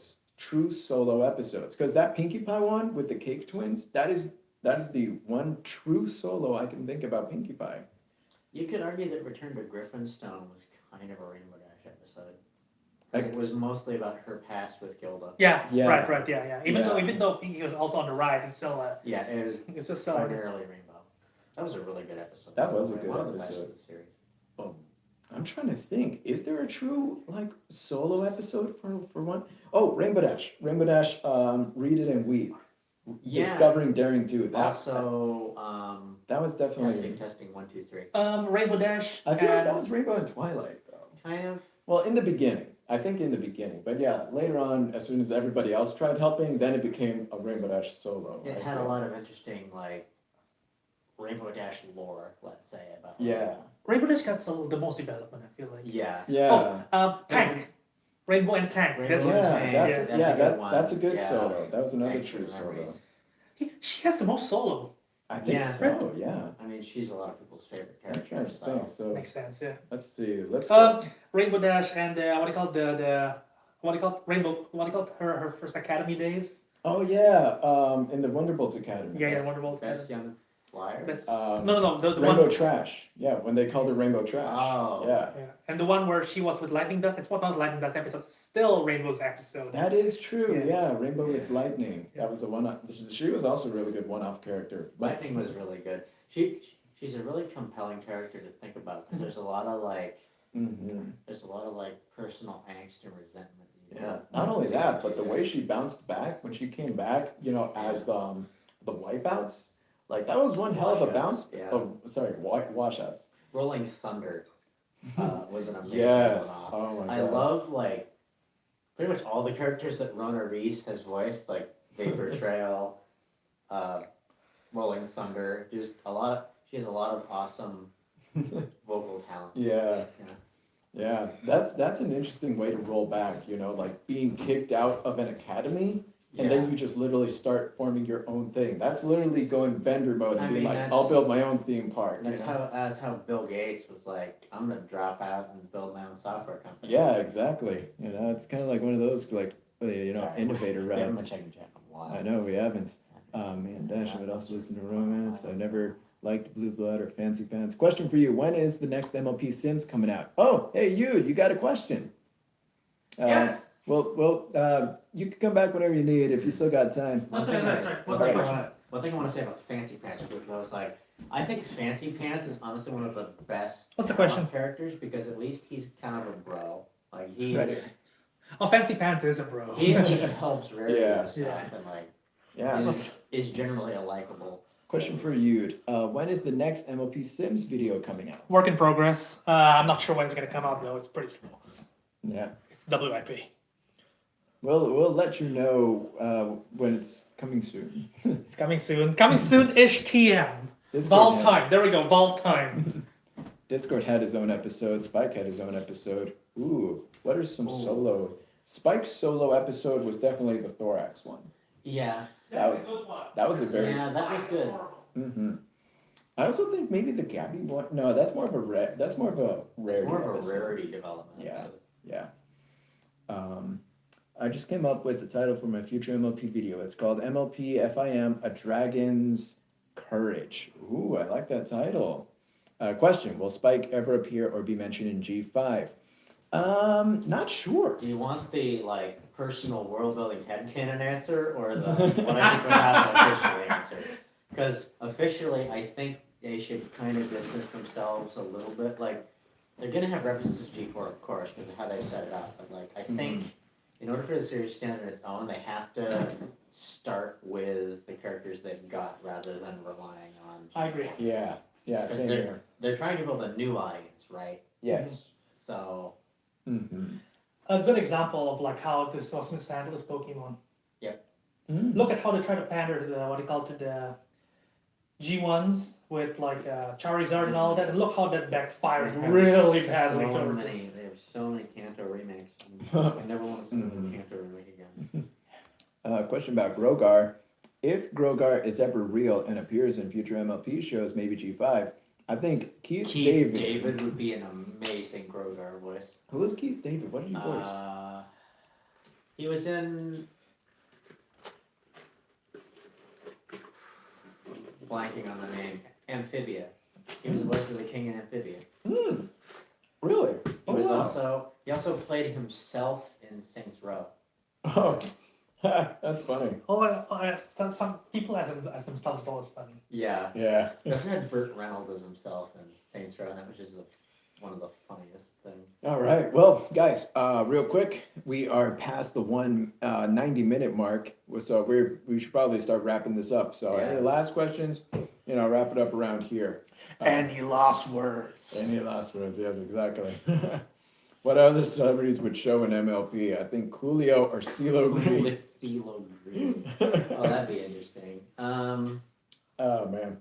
episodes? Because that Pinkie Pie one with the Cake Twins, that is the one true solo I can think about Pinkie Pie. You could argue that Return to Griffinstone was kind of a Rainbow Dash episode. 'Cause it was mostly about her past with Gilda. Yeah, Yeah. right, yeah. Even though Pinkie was also on the ride, it's still Yeah, it was it's just so primarily Rainbow. That was a really good episode. That was a good One of the best episode. of the series. I'm trying to think. Is there a true like solo episode for one? Oh, Rainbow Dash. Rainbow Dash. Read it and weep. Yeah. Discovering Daring Do. Also, That was definitely. testing 1, 2, 3. Rainbow Dash. I feel like and- that was Rainbow and Twilight though. Kind of. Well, in the beginning. I think in the beginning. But yeah, later on, as soon as everybody else tried helping, then it became a Rainbow Dash solo. It I had a feel. lot of interesting like Rainbow Dash lore, let's say, about. Yeah. Rainbow Dash got the most development, I feel like. Yeah. Yeah. Tank. Rainbow and Tank. Rainbow That's- and Yeah, Tank. that's That's a good one. that's a good Yeah. solo. That was another Thank true you, solo. memories. She has the most solo. I think Yeah. so. Yeah. I mean, she's a lot of people's favorite I'm trying character. to So. think. So Makes sense, yeah. let's see. Let's. Rainbow Dash and what do you call Rainbow? What do you call her first Academy days? Oh yeah. In the Wonderbolts Academy. Yeah, Wonderbolt. Best young flyer. Best- Um, No, the Rainbow one. Trash. Yeah, when they called her Rainbow Trash. Oh. Yeah. Yeah. And the one where she was with Lightning Dust. It's not Lightning Dust episode. It's still Rainbow's episode. That is true. Yeah. Yeah, Rainbow with Lightning. Yeah. That was a one-off. She was also a really good one-off character. Lightning was really good. She's a really compelling character to think about because there's a lot of like personal angst and resentment. Yeah. Not only that, but the way she bounced back when she came back, as the wipeouts, like that was one hell of a bounce. Yeah. Oh, sorry, washouts. Rolling Thunder was an amazing Yes. one-off. Oh my I god. love like pretty much all the characters that Rona Reese has voiced, like Vapor Trail, Rolling Thunder. She has a lot of awesome vocal talent. Yeah. Yeah, that's an interesting way to roll back, like being kicked out of an academy and then you just literally start forming your own thing. That's literally going Bender mode and I being mean, like, that's- I'll build my own theme park. That's how Bill Gates was like, I'm gonna drop out and build my own software company. Yeah, exactly. It's kind of like one of those like, Sorry, innovator we haven't routes. been checking Jack in a while. I know we haven't. Man, Dash, I would also listen to romance. I never liked Blue Blood or Fancy Pants. Question for you: when is the next MLP Sims coming out? Oh, hey, you got a question? Yes. Well, you can come back whenever you need if you still got time. That's right. One What thing, question? one thing I want to say about Fancy Pants, because I was like, I think Fancy Pants is honestly one of the best What's the question? characters because at least he's kind of a bro. Like he's Right. Oh, Fancy Pants is a bro. he at least helps Rarity Yeah. and stuff and like Yeah. is generally a likable. Question for you: when is the next MLP Sims video coming out? Work in progress. I'm not sure when it's gonna come out though. It's pretty small. Yeah. It's WIP. We'll let you know when it's coming soon. It's coming soon. Coming soon-ish TM. Valve time. There we go. Valve time. Discord had his own episode. Spike had his own episode. Ooh, what are some Ooh. solo? Spike's solo episode was definitely the thorax one. Yeah. That was a very. Yeah, that was good. Mm-hmm. I also think maybe the Gabby one. No, that's more of a rarity. It's more of a episode. rarity development. Yeah. episode. Yeah. I just came up with the title for my future MLP video. It's called MLP FIM: A Dragon's Courage. Ooh, I like that title. Question: Will Spike ever appear or be mentioned in G5? Not sure. Do you want the like personal world building headcanon answer or the what I think would happen officially answer? Because officially, I think they should kind of distance themselves a little bit. Like they're gonna have references to G4, of course, because of how they've set it up. But like I think in order for the series to stand on its own, they have to start with the characters they've got rather than relying on. I agree. Yeah. Yeah. Because Same here. they're trying to build a new audience, right? Yes. So Mm-hmm. A good example of like how this was mishandled is Pokemon. Mm. Look at how they try to pander to the what they call to the G1s with like Charizard and all that. And look how that backfired really badly. so towards many. They have so many Kanto remakes. I never want to see another Kanto remake again. Question about Grogar. If Grogar is ever real and appears in future MLP shows, maybe G5, I think Keith David would be an amazing Grogar voice. Who is Keith David? What did he voice? He was in. Blanking on the name. Amphibia. He was the voice of the king in Amphibia. Really? He also played himself in Saints Row. Oh, that's funny. some people as themselves is always funny. Yeah. Yeah. He also had Burt Reynolds as himself in Saints Row, and that was just one of the funniest things. All right. Well, guys, real quick, we are past the 90-minute mark, so we should probably start wrapping this up. So, Yeah. any last questions? Wrap it up around here. Any last words? Any last words? Yes, exactly. What other celebrities would show in MLP? I think Coolio or CeeLo Green. With CeeLo Green. Oh, that'd be interesting. Oh man,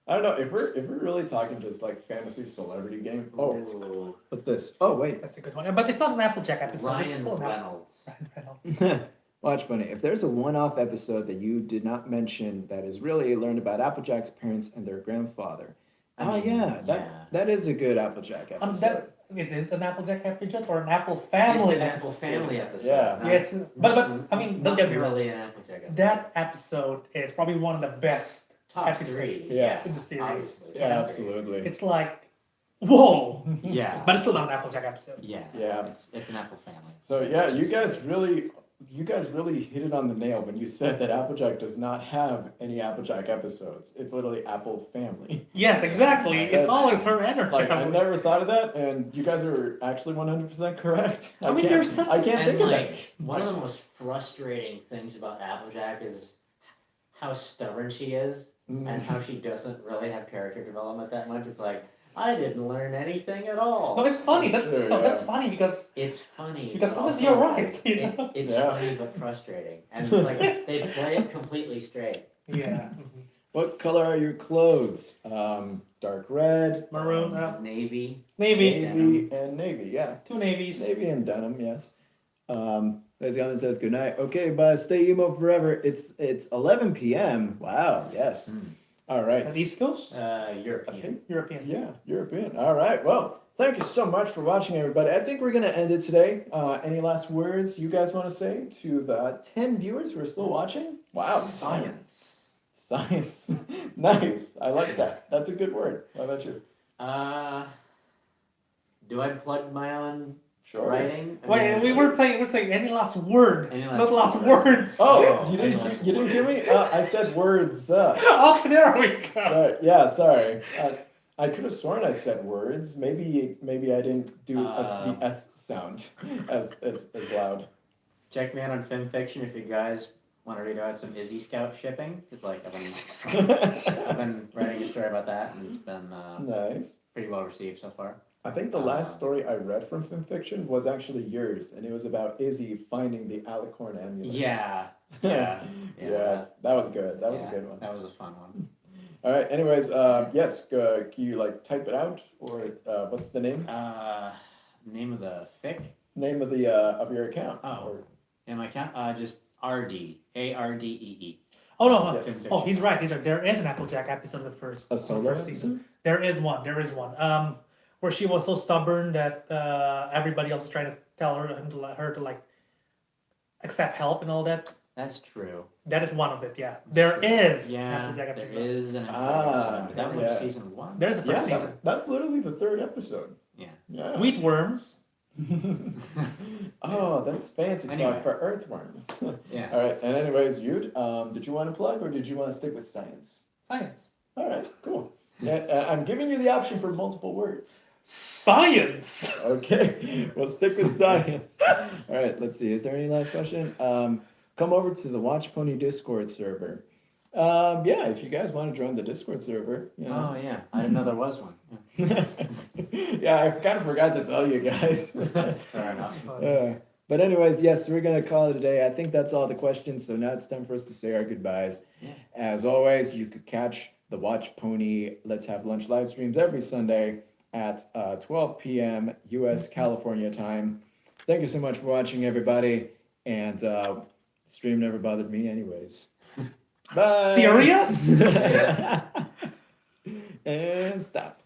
I don't know if we're really talking just like fantasy celebrity game. Oh, Ooh, what's this? Oh wait, That's a good one. But it's not an Applejack episode. It's Ryan still an Reynolds. Ryan Reynolds. WatchPony. If there's a one-off episode that you did not mention that is really learned about Applejack's parents and their grandfather. That is a good Applejack episode. Is it an Applejack episode or an Apple Family? It's an Apple Family episode. Yeah. Yeah, it's but I mean, don't get me wrong. Really an Applejack episode. That episode is probably one of the best. Top episode. 3. Yes. In the series. Obviously. Yeah, Top absolutely. It's like, whoa! Yeah. But it's still not an Applejack episode. Yeah. Yeah. It's an Apple Family. So yeah, you guys really hit it on the nail when you said that Applejack does not have any Applejack episodes. It's literally Apple Family. Yes, exactly. It's always her and her Like I family. never thought of that, and you guys are actually 100% correct. I mean, can't- there's something- I can't And think of like, it. one of the most frustrating things about Applejack is how stubborn she is and how she doesn't really have character development that much. It's like, I didn't learn anything at all. No, it's funny. Sure, That's yeah. funny because It's funny. because but sometimes also, you're right. You know? It's Yeah. funny but frustrating. And it's like, they play it completely straight. Yeah. What color are your clothes? Dark red, Maroon, Navy. navy, navy, and navy. Yeah, 2 navies. navy and denim. Yes. There's the one that says good night. Okay, but stay emo forever. It's 11 p.m. Wow. Yes. All right. That's East Coast, European. European. Yeah, European. All right. Well, thank you so much for watching, everybody. I think we're going to end it today. Any last words you guys want to say to the 10 viewers who are still watching? Wow. Science. Science. Nice. I like that. That's a good word. How about you? Do I plug my own Sure. writing? I Wait, mean, we're saying any last word, Any last not last word. words. Oh, Oh, you any last didn't hear me? I said words. Oh, there we go. Sorry. Yeah, sorry. I could have sworn I said words. Maybe I didn't do the S sound as loud. Check me out on FimFiction if you guys want to read about some Izzy Scout shipping. It's like I've been writing a story about that, and it's been Nice. pretty well received so far. I think the last story I read from FimFiction was actually yours, and it was about Izzy finding the alicorn amulet. Yeah. Yes, that was good. That was a Yeah, good one. That was a fun one. All right. Anyways, yes. Can you like type it out, or what's the name? Name of the fic? Name of the of your account? Oh. Or- In my account, just ArDee, ArDee. Oh no! Yes. Oh, he's right. There is an Applejack episode of the first, A of the solo first season. episode? There is one. There is one. Where she was so stubborn that everybody else is trying to tell her to like accept help and all that. That's true. That is one of it. Yeah, there is. an Yeah, Applejack there episode. is an Ah, episode, but that was yes. season 1. There's the first Yeah, season. that's literally the third episode. Yeah. Yeah. Wheat worms. Oh, that's fancy Anyway. talk for earthworms. Yeah. All right. And anyways, Yud, did you want to plug or did you want to stick with science? Science. All right, cool. Yeah, I'm giving you the option for multiple words. Science. Okay, we'll stick with science. All right, let's see. Is there any last question? Come over to the WatchPony Discord server. Yeah, if you guys want to join the Discord server. You know. Oh, yeah. I didn't know there was one. Yeah. Yeah, I kind of forgot to tell you guys. Fair enough. But anyways, yes, we're gonna call it a day. I think that's all the questions. So now it's time for us to say our goodbyes. Yeah. As always, you could catch the WatchPony Let's Have Lunch live streams every Sunday at 12 p.m. U.S. California time. Thank you so much for watching, everybody. And stream never bothered me, anyways. Bye. Serious? And stop.